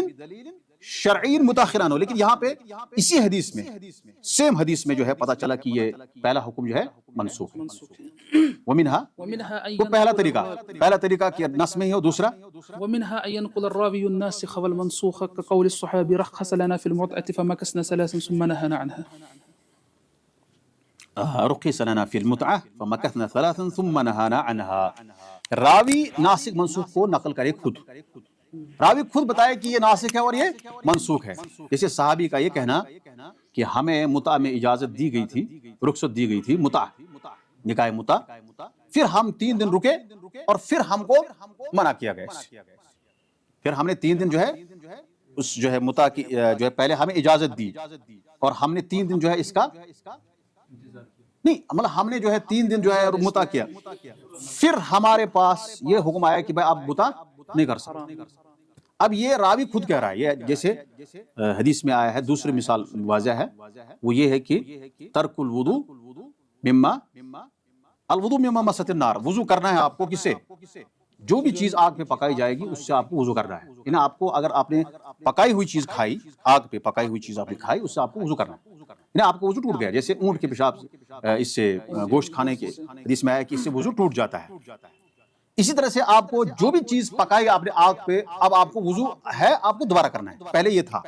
شرعی متأخران ہو، لیکن یہاں پہ اسی حدیث میں، سیم حدیث میں جو ہے پتہ چلا کہ یہ پہلا حکم جو ہے منسوخ ہے۔ ومنها وہ پہلا طریقہ کہ نص میں ہی ہو، دوسرا ومنها أن ينقل الراوي الناسخ والمنسوخ كقول الصحابي رخص لنا في المتعة فمكثنا ثلاثا ثم نهانا عنها. رخص لنا في المتعة فمكثنا ثلاثا ثم نهانا عنها، راوی ناسخ منسوخ کو نقل کرے خود، راوی خود بتائے کہ یہ ناسخ ہے اور یہ منسوخ ہے، جیسے صحابی کا یہ کہنا کہ ہمیں متع میں اجازت دی گئی تھی، رخصت دی گئی تھی، متع نکاح متع، پھر ہم 3 دن رکے اور پھر ہم کو منع کیا گیا، پھر ہم نے 3 دن جو ہے اس جو ہے متع کی جو ہے پہلے ہمیں اجازت دی اور ہم نے 3 دن جو ہے اس کا نہیں، مطلب ہم نے جو ہے 3 دن جو ہے متع کیا، پھر ہمارے پاس یہ حکم آیا کہ بھائی آپ متع نہیں کر سکتے۔ اب یہ راوی خود کہہ رہا ہے، یہ جیسے حدیث میں آیا ہے، دوسری مثال واضح ہے، وہ یہ ہے کہ ترک الوضو مما الوضو مما مست النار، وضو کرنا ہے آپ کو کس سے، جو بھی چیز آگ پہ پکائی جائے گی اس سے آپ کو وضو کرنا ہے، یعنی آپ کو اگر آپ نے پکائی ہوئی چیز کھائی، آگ پہ پکائی ہوئی چیز آپ نے کھائی، اس سے آپ کو وضو کرنا ہے، یعنی آپ کو وضو ٹوٹ گیا، جیسے اونٹ کے پیشاب اس سے گوشت کھانے کے حدیث میں آیا کہ اس سے وضو ٹوٹ جاتا ہے، اسی طرح سے آپ کو جو بھی چیز پکائی آپ نے آگ پہ، اب آپ کو وضو ہے، آپ کو دوبارہ کرنا ہے، پہلے یہ تھا،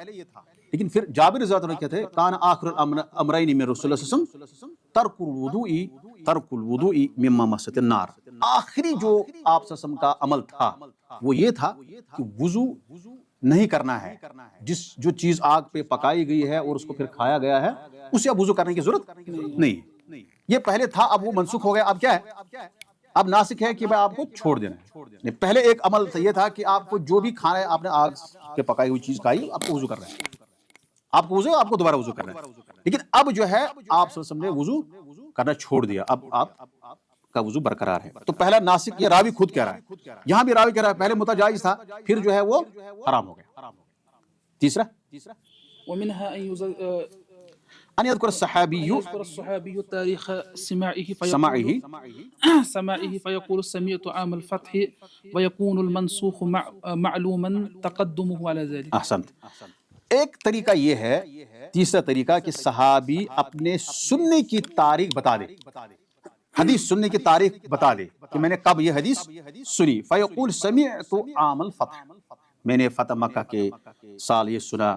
لیکن پھر جابر رضی اللہ عنہ کہتے ہیں کان آخر الامرین من رسول اللہ صلی اللہ علیہ وسلم ترک الوضوء مما مست النار، آخری جو آپ صلی اللہ علیہ وسلم کا عمل تھا وہ یہ تھا کہ وضو نہیں کرنا ہے، جو چیز آگ پہ پکائی گئی ہے اور اس کو پھر کھایا گیا ہے اسے اب وضو کرنے کی ضرورت نہیں، یہ پہلے تھا، اب وہ منسوخ ہو گیا، اب کیا ہے، اب ناسخ ہے کہ آپ کو چھوڑ دینا ہے، پہلے ایک عمل یہ تھا کہ آپ کو جو بھی کھانا ہے، آپ نے آگ پہ پکائی ہوئی چیز کھائی، آپ کو وضو کرنا ہے، آپ کو وضو ہے، آپ کو دوبارہ وضو کرنا ہے، لیکن اب جو ہے آپ صلی اللہ علیہ وسلم نے وضو کرنا چھوڑ دیا، اب آپ کا وضو برقرار ہے۔ تو پہلا ناسک، یہ راوی خود کہہ رہا ہے، یہاں بھی راوی کہہ رہا ہے پہلے متجاوز تھا، پھر جو ہے وہ حرام ہو گیا۔ تیسرا ومنها ان يذكر الصحابي يذكر الصحابي تاريخ سماعه سماعه سماعه فيقول سمعت عام الفتح ويكون المنسوخ معلوما تقدمه على ذلك۔ احسنت۔ ایک طریقہ یہ ہے، تیسرا طریقہ کہ صحابی اپنے سننے کی تاریخ بتا دے، حدیث سننے کی تاریخ بتا دے کہ میں نے کب یہ حدیث سنی۔ فیقول سمعت عام الفتح، میں نے فتح مکہ کے سال یہ سنا،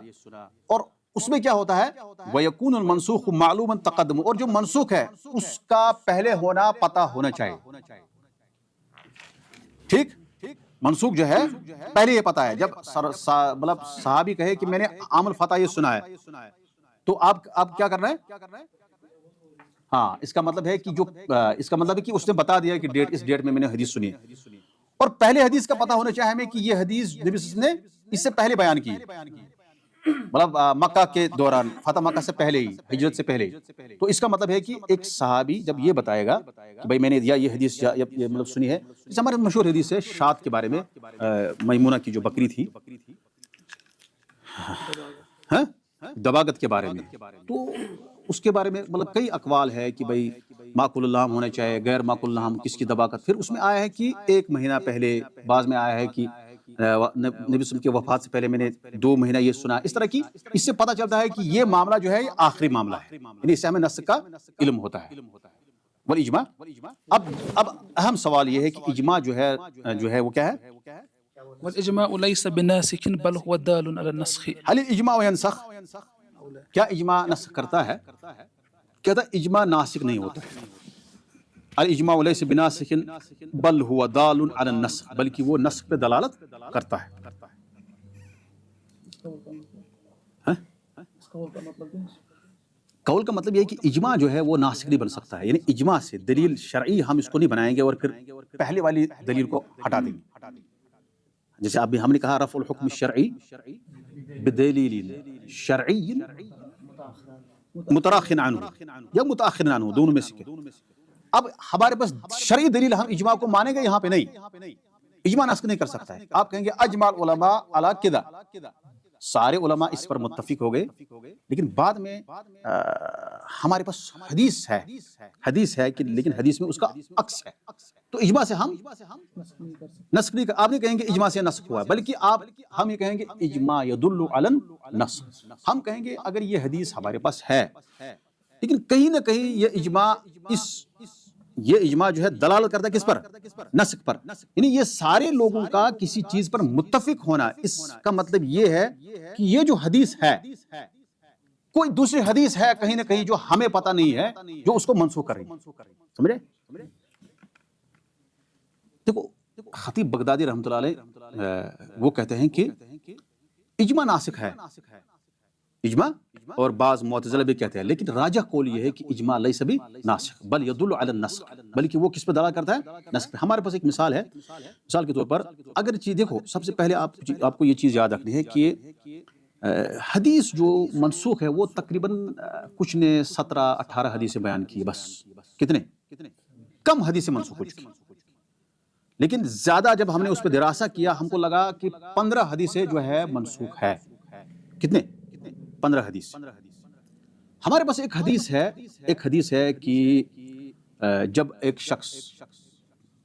اور اس میں کیا ہوتا ہے وَيَكُونُ الْمَنْسُوخُ مَعْلُومًا تَقَدَّمُ، اور جو منسوخ ہے اس کا پہلے ہونا پتہ ہونا چاہیے۔ ٹھیک، منسوخ جو ہے پہلے یہ پتہ ہے۔ جب مطلب صحابی کہے کہ میں نے عام الفتح یہ سنا ہے، تو آپ کیا کرنا ہے؟ ہاں، اس کا مطلب ہے کہ کہ اس نے بتا دیا کہ ڈیٹ، اس ڈیٹ میں میں نے حدیث سنی ہے، اور پہلے حدیث کا پتہ ہونا چاہیے ہمیں کہ یہ حدیث نبی صلی اللہ علیہ وسلم نے اس سے پہلے بیان کی، مطلب مکہ کے دوران، فتح مکہ سے پہلے ہی، ہجرت سے پہلے ہی۔ تو اس کا مطلب ہے کہ ایک صحابی جب یہ بتائے گا کہ بھائی میں نے یہ حدیث یہ مطلب سنی ہے، جیسے ہمارے مشہور حدیث ہے شات کے بارے میں، میمونہ کی جو بکری تھی، دباغت کے بارے میں، تو اس کے بارے میں مطلب کئی اقوال ہے کہ بھائی معقول اللحم ہونا چاہیے، غیر معقول اللحم کس کی دباغت۔ پھر اس میں آیا ہے کہ 1 مہینہ پہلے، بعض میں آیا ہے کہ نبی صلی اللہ علیہ وسلم کی وفات سے پہلے میں نے 2 مہینہ یہ سنا۔ اس طرح کی، اس سے پتہ چلتا ہے کہ یہ معاملہ جو ہے یہ آخری معاملہ ہے، یعنی اس سے ہمیں نسخ کا علم ہوتا ہے۔ والاجماع، اب اہم سوال یہ ہے کہ اجماع جو ہے وہ کیا ہے؟ والاجماع ليس بناسخ بل هو دال على النسخ۔ هل الاجماع ينسخ؟ کیا اجماع نسخ کرتا ہے؟ کہتا ہے اجماع ناسخ نہیں ہوتا ہے۔ الاجماع ليس بناسخ بل هو دال على النسخ، بلکہ وہ نسخ پہ دلالت کرتا ہے۔ قول کا مطلب یہ ہے کہ اجماع جو ہے وہ ناسخ نہیں بن سکتا ہے، یعنی اجماع سے دلیل شرعی ہم اس کو نہیں بنائیں گے اور پھر پہلے والی دلیل کو ہٹا دیں گے۔ جیسے ابھی ہم نے کہا رفع الحکم الشرعی بدلیل شرعی متراخٍ عنہ یا متأخر عنہ، دونوں میں سے۔ اب ہمارے پاس شرعی دلیل، ہم اجماع کو مانیں گے، یہاں پہ نہیں، اجماع نسخ نہیں کر سکتا ہے۔ آپ کہیں گے اجماع العلماء علی کذا، سارے علماء اس پر متفق ہو گئے، لیکن بعد میں ہمارے پاس حدیث ہے کہ لیکن حدیث میں اس کا عکس ہے، تو اجماع سے ہم نسخ نہیں، آپ نہیں کہیں گے اجماع سے نسخ ہوا ہے، بلکہ ہم یہ کہیں گے اجماع یدل علی النسخ۔ ہم کہیں گے اگر یہ حدیث ہمارے پاس ہے، لیکن کہیں نہ کہیں یہ اجماع جو ہے دلالت کرتا ہے کس پر؟ نسخ پر، یعنی یہ سارے لوگوں کا کسی چیز پر متفق ہونا، اس کا مطلب یہ ہے کہ یہ جو حدیث ہے، کوئی دوسری حدیث ہے کہیں نہ کہیں جو ہمیں پتہ نہیں ہے، جو اس کو منسوخ کر رہی ہے۔ سمجھے؟ دیکھو خطیب بغدادی رحمۃ اللہ علیہ وہ کہتے ہیں کہ اجماع ناسخ ہے، اجماع، اور بعض معتزلہ بھی کہتے ہیں، لیکن راجح قول یہ ہے کہ اجماع لیس بناسخ بل یدل علی النسخ، بلکہ وہ کس پہ دلالت کرتا ہے؟ نسخ پہ۔ ہمارے پاس ایک مثال ہے، مثال کے طور پر اگر چیز دیکھو، سب سے پہلے آپ کو یہ چیز یاد رکھنی ہے کہ حدیث جو منسوخ ہے وہ تقریباً کچھ نے 17-18 حدیثیں بیان کی، بس کتنے کم حدیثیں منسوخ ہو چکی، لیکن زیادہ جب ہم نے اس پہ دراسہ کیا ہم کو لگا کہ 15 حدیثیں جو ہے منسوخ ہے۔ کتنے؟ 15 حدیث۔ ہمارے پاس ایک حدیث ہے کہ جب ایک شخص،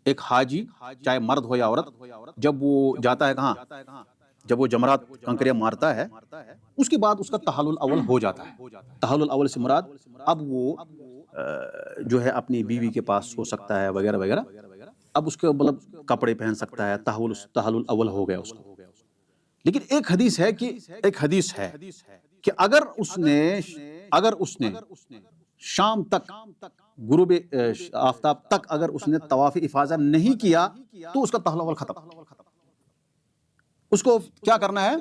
ایک حاجی، چاہے مرد ہو یا عورت، جب وہ جاتا ہے کہاں، جب وہ جمرات کنکریاں مارتا ہے، اس کے بعد اس کا تحلل اول ہو جاتا ہے۔ تحلل اول سے مراد اب وہ جو ہے اپنی بیوی کے پاس سو سکتا ہے وغیرہ وغیرہ، اب اس کے مطلب کپڑے پہن سکتا ہے، تحلل اول ہو گیا اس کو۔ لیکن ایک حدیث ہے کہ اگر اس نے شام تک، غروب آفتاب تک اگر اس نے طواف افاضہ نہیں کیا تو اس کا تحلل اول ختم، اس کو کیا کرنا ہے؟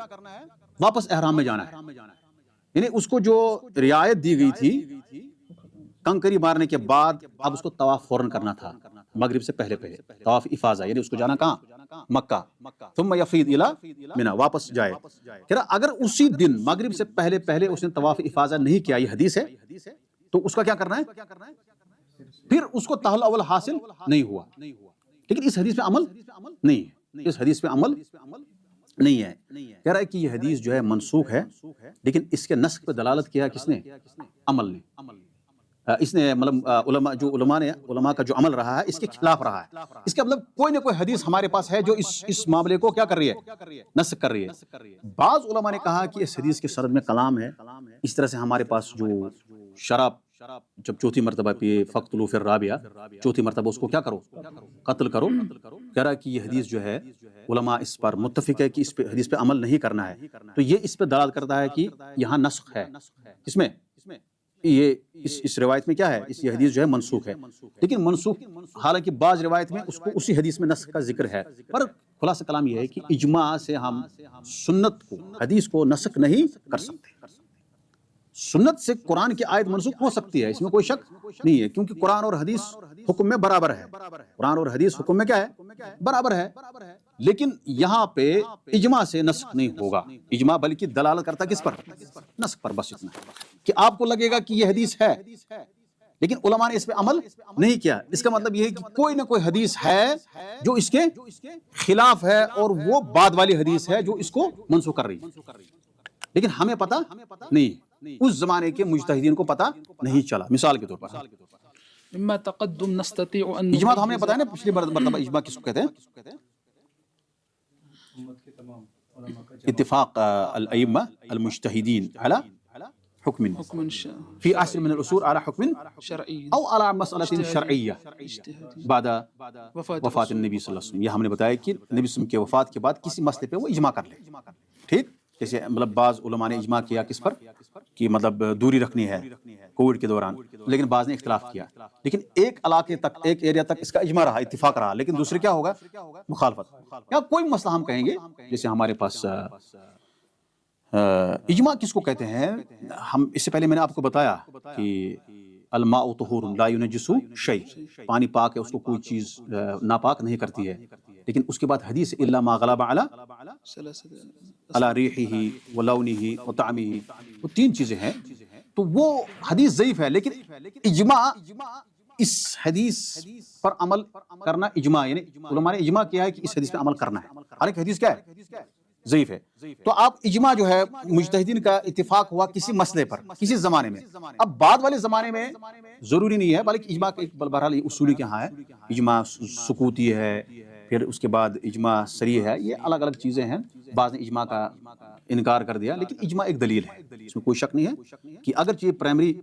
واپس احرام میں جانا ہے۔ یعنی اس کو جو رعایت دی گئی تھی کنکری مارنے کے بعد، اب اس کو طواف فوراً کرنا تھا، مغرب سے پہلے طواف افاضہ، یعنی اس کو جانا کہاں؟ مکہ ثم یفید الی منی، واپس جائے. کہہ رہا اگر اسی دن مغرب سے پہلے اس نے طواف افاضہ نہیں کیا، یہ حدیث ہے، تو اس کا کیا کرنا ہے؟ پھر اس کو تحل اول حاصل نہیں ہوا. لیکن اس حدیث پہ عمل نہیں ہے، اس حدیث پہ عمل نہیں ہے. کہہ رہا ہے کہ یہ حدیث جو ہے منسوخ ہے، لیکن اس کے نسخ پہ دلالت کیا کس نے؟ عمل نے. اس نے مطلب علماء کا جو عمل رہا ہے اس کے خلاف رہا ہے. اس کا مطلب کوئی نہ کوئی حدیث ہمارے پاس ہے جو اس معاملے کو کیا کر رہی ہے؟ نسخ کر رہی ہے. بعض علماء نے کہا کہ اس حدیث کے سرد میں کلام ہے. اس طرح سے ہمارے پاس جو شراب جب چوتھی مرتبہ پیے فقتلوا فی الرابعہ، چوتھی مرتبہ اس کو کیا کرو؟ قتل کرو. کہہ رہا ہے کہ یہ حدیث جو ہے علماء اس پر متفق ہے کہ اس پہ حدیث پہ عمل نہیں کرنا ہے. تو یہ اس پہ دلالت کرتا ہے کہ یہاں نسخ ہے. اس میں یہ اس روایت میں کیا ہے؟ یہ حدیث جو ہے منسوخ ہے. لیکن منسوخ حالانکہ بعض روایت میں اس کو اسی حدیث میں نسخ کا ذکر ہے، پر خلاصہ کلام یہ ہے کہ اجماع سے ہم سنت کو، حدیث کو نسخ نہیں کر سکتے. سنت سے قرآن کی آیت منسوخ ہو سکتی ہے، اس میں کوئی شک نہیں ہے، کیونکہ قرآن اور حدیث حکم میں برابر ہے. قرآن اور حدیث حکم میں کیا ہے؟ برابر ہے. لیکن یہاں پہ اجماع سے نسخ نہیں ہوگا. اجماع بلکہ دلالت کرتا کس پر؟ نسخ پر. بس اتنا کہ آپ کو لگے گا کہ یہ حدیث ہے، لیکن علماء نے اس پہ عمل نہیں کیا. اس کا مطلب یہ ہے کہ کوئی نہ کوئی حدیث ہے جو اس کے خلاف ہے، اور وہ بعد والی حدیث ہے جو اس کو منسوخ کر رہی ہے. لیکن ہمیں پتہ نہیں، اس زمانے کے مجتہدین کو پتہ نہیں چلا. مثال کے طور پر مما تقدم نستطيع ان اجماع تو ہم نے بتایا نا پچھلی مرتبہ، اجماع کس کو کہتے ہیں؟ اتفاق الائمہ المجتہدین علی حکم فی عصر من العصور علی حکم شرعی او علی مسئلہ شرعیہ بعد وفات النبی صلی اللہ علیہ وسلم. یہ ہم نے بتایا کہ نبی صلی اللہ علیہ وسلم کے وفات کے بعد کسی مسئلے پہ وہ اجماع کر لے. ٹھیک، جیسے مطلب بعض علماء نے اجماع کیا کس پر کہ مطلب دوری رکھنی ہے کووڈ کے دوران، لیکن بعض نے اختلاف کیا. لیکن ایک علاقے تک، ایک ایریا تک اس کا اجماع رہا، اتفاق رہا، لیکن دوسرے کیا ہوگا؟ مخالفت. یا کوئی مسئلہ ہم کہیں گے، جیسے ہمارے پاس اجماع کس کو کہتے ہیں؟ ہم اس سے پہلے میں نے آپ کو بتایا کہ الماء طہور لا ینجس شیء، پانی پاک ہے، اس کو کوئی چیز ناپاک نہیں کرتی ہے. لیکن اس کے بعد حدیث الا ما غلب علی ریحہ ولونہ وطعمہ، وہ تین چیزیں ہیں. تو وہ حدیث ضعیف ہے، لیکن اجماع اس حدیث پر عمل کرنا، اجماع یعنی علماء نے اجماع کیا ہے کہ اس حدیث پہ عمل کرنا ہے، حالانکہ حدیث کیا ہے؟ ضعیف ہے. تو آپ اجماع جو ہے مجتہدین کا اتفاق ہوا کسی مسئلے پر کسی زمانے میں. اب بعد والے زمانے میں ضروری نہیں ہے، بلکہ اجماع کا بہرحال اصولی کے ہاں ہے. اجماع سکوتی ہے، پھر اس کے بعد اجماع صریح ہے. یہ الگ الگ چیزیں ہیں. بعض نے اجماع کا انکار کر دیا، لیکن اجماع ایک دلیل ہے، اس میں کوئی شک نہیں ہے کہ اگرچہ یہ پرائمری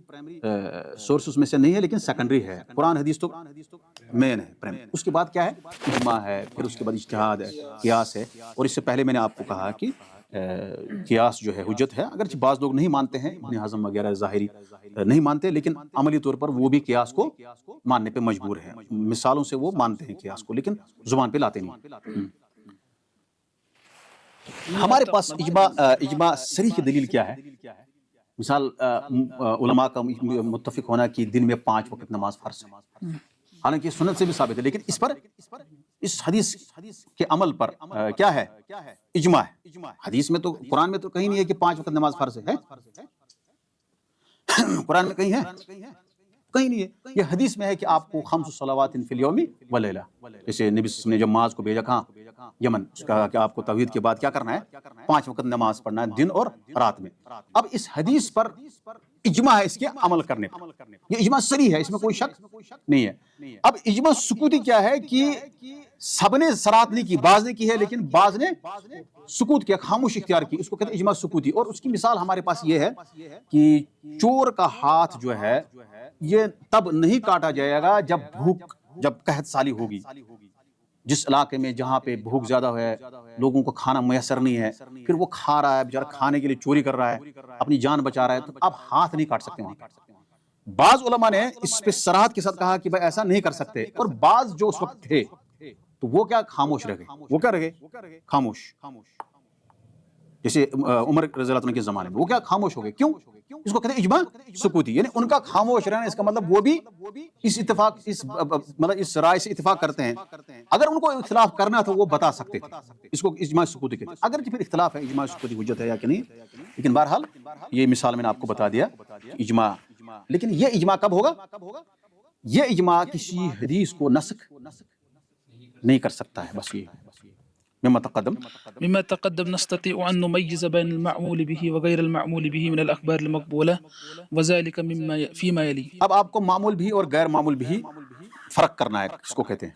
سورسز میں سے نہیں ہے لیکن سیکنڈری ہے. قرآن حدیث تو مین ہے، اس کے بعد کیا ہے؟ اجماع ہے، پھر اس کے بعد اجتہاد ہے، قیاس ہے. اور اس سے پہلے میں نے آپ کو کہا کہ قیاس جو ہے حجت ہے، اگرچہ بعض لوگ نہیں مانتے ہیں، ابن حزم وغیرہ ظاہری نہیں مانتے، لیکن عملی طور پر وہ بھی قیاس کو ماننے پہ مجبور ہے. مثالوں سے وہ مانتے ہیں قیاس کو، لیکن زبان پہ لاتے نہیں. ہمارے پاس اجماع صریح کی دلیل کیا ہے؟ مثال علماء کا متفق ہونا کہ دن میں 5 وقت نماز فرض ہے، حالانکہ سنت سے بھی ثابت ہے، لیکن اس حدیث کے عمل پر کیا ہے؟ اجماع ہے. حدیث میں تو، قرآن میں تو کہیں نہیں ہے کہ 5 وقت نماز فرض ہے. قرآن میں کہیں ہے؟ کہیں نہیں ہے. یہ حدیث میں ہے کہ آپ کو 5 صلوات فی الیوم واللیلہ. جیسے نبی صلی اللہ علیہ وسلم نے جب معاذ کو بھیجا کہاں؟ یمن، اس کا کہ آپ کو توحید کے بعد کیا کرنا ہے؟ 5 وقت نماز پڑھنا ہے دن اور رات میں. اب اس حدیث پر اجماع ہے اس کے عمل کرنے پر. یہ اجماع صریح ہے، اس میں کوئی شک نہیں ہے. اب اجماع سکوتی کیا ہے کہ سب نے صراحت نہیں کی، بعض نے کی ہے لیکن بعض نے سکوت کیا، خاموش اختیار کی. اس کو کہتے ہیں اجماع سکوتی. اور اس کی مثال ہمارے پاس یہ ہے کہ چور کا ہاتھ جو ہے یہ تب نہیں کاٹا جائے گا جب قحط سالی ہوگی. جس علاقے میں جہاں پہ بھوک زیادہ ہے، لوگوں کو کھانا میسر نہیں ہے، پھر وہ کھا رہا ہے بیچارہ، کھانے کے لیے چوری کر رہا ہے، اپنی جان بچا رہا ہے، تو آپ ہاتھ نہیں کاٹ سکتے وہاں. بعض علماء نے اس پہ صراحت کے ساتھ کہا کہ بھائی ایسا نہیں کر سکتے، اور بعض جو اس وقت تھے تو وہ کیا خاموش رہ گئے. وہ کیا رہے؟ خاموش. جیسے عمر رضی اللہ عنہ کے زمانے میں وہ کیا خاموش ہو گئے. کیوں؟ اس کو کہتے ہیں اجماع سکوتی، یعنی ان کا خاموش رہنا، اس کا مطلب وہ بھی اس اتفاق مطلب اس رائے سے اتفاق کرتے ہیں، اگر ان کو اختلاف کرنا تھا وہ بتا سکتے تھے، اس کو اجماع سکوتی کہتے ہیں، اگر پھر اختلاف ہے اجماع سکوتی حجت ہے یا کہ نہیں، لیکن بہرحال یہ مثال میں نے آپ کو بتا دیا اجماع، لیکن یہ اجماع کب ہوگا؟ یہ اجماع کسی حدیث کو نسخ نہیں کر سکتا ہے، بس یہ مما تقدم نستطيع أن نميز بين المعمول به وغير المعمول به من الأخبار المقبولة وذلك فيما يلي. اب آپ کو معمول بھی اور غیر معمول بھی فرق کرنا ہے، کس کو کہتے ہیں؟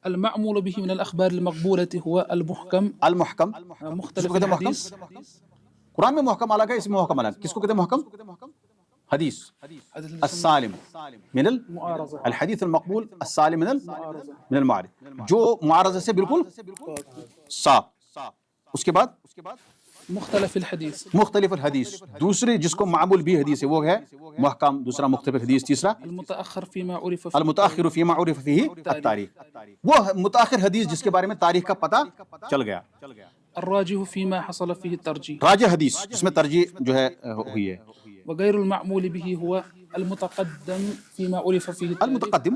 المعمول به من الأخبار المقبولة هو المحكم المحکم، مختلف کس کو کہتے ہیں الحديث. محکم؟ قرآن میں محکم الگ ہے، اس میں محکم الگ، کس کو کہتے ہیں محکم؟ حدیث السالم من الحدیث المقبول، السالم من المعارض، جو معارضہ سے بالکل صاف. اس کے بعد مختلف الحديث، مختلف الحدیث، دوسری جس کو معمول بھی حدیث ہے وہ ہے محکم، دوسرا مختلف حدیث، تیسرا المتأخر فيما عرف فيه المتاخر فيما عرف فيه التاریخ، وہ متاخر حدیث جس کے بارے میں تاریخ کا پتہ چل گیا. الراجح فيما حصل فيه الترجيح، راجح حدیث جس میں ترجیح جو ہے ہوئی ہے. وغير المعمول به هو المتقدم فيما عرف فيه التاريخ، المتقدم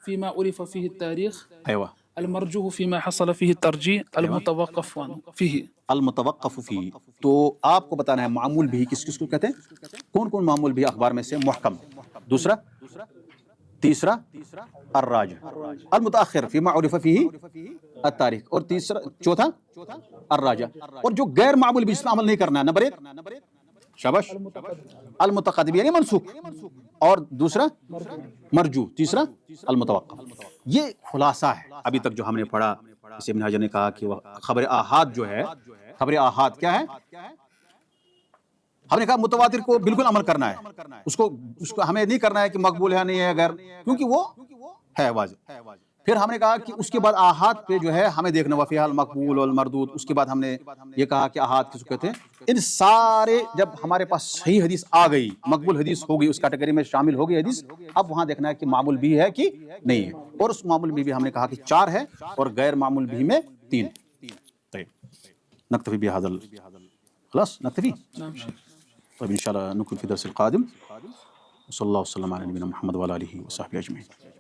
فيما عرف فيه التاريخ، ایوہ المرجوح فيما حصل فيه الترجيح، المتوقف فيه. المتوقف فی، تو آپ کو بتانا ہے معمول بھی کس کس کو کہتے ہیں، کون کون معمول بھی اخبار میں سے؟ محکم، دوسرا، تیسرا الراجح، المتاخر فیما عرف فیہ التاریخ، اور تیسرا چوتھا الراجح، اور جو غیر معمول بھی جس میں عمل نہیں کرنا ہے، نمبر ایک شاباش المتقدم یعنی منسوخ، اور دوسرا مرجو، تیسرا المتوقف. یہ خلاصہ ہے ابھی تک جو ہم نے پڑھا. جیسے ابن حجر نے کہا کہ خبر آحاد جو ہے، خبر آحاد کیا ہے؟ ہم نے کہا متواتر کو بالکل عمل کرنا ہے، اس کو ہمیں نہیں کرنا ہے کہ مقبول ہے نہیں ہے غیر، کیونکہ وہ ہے واضح. پھر ہم نے کہا کہ اس کے بعد آحاد پہ جو ہے ہمیں دیکھنا وفیہ المقبول والمردود. اس کے بعد ہم نے یہ کہا کہ آحاد کس کو کہتے ہیں؟ ان سارے جب ہمارے پاس صحیح حدیث آ گئی، مقبول حدیث ہو گئی، اس کیٹیگری میں شامل ہو گئی حدیث، اب وہاں دیکھنا ہے کہ معمول بھی ہے کہ نہیں ہے، اور اس معمول بھی ہم نے کہا کہ 4 ہے اور غیر معمول بھی میں 3. طيب نكتفي بهذا خلاص نكتفي. طيب ان شاء الله نكون في الدرس القادم. وصلى الله وسلم على نبينا محمد وعلى اله وصحبه اجمعين.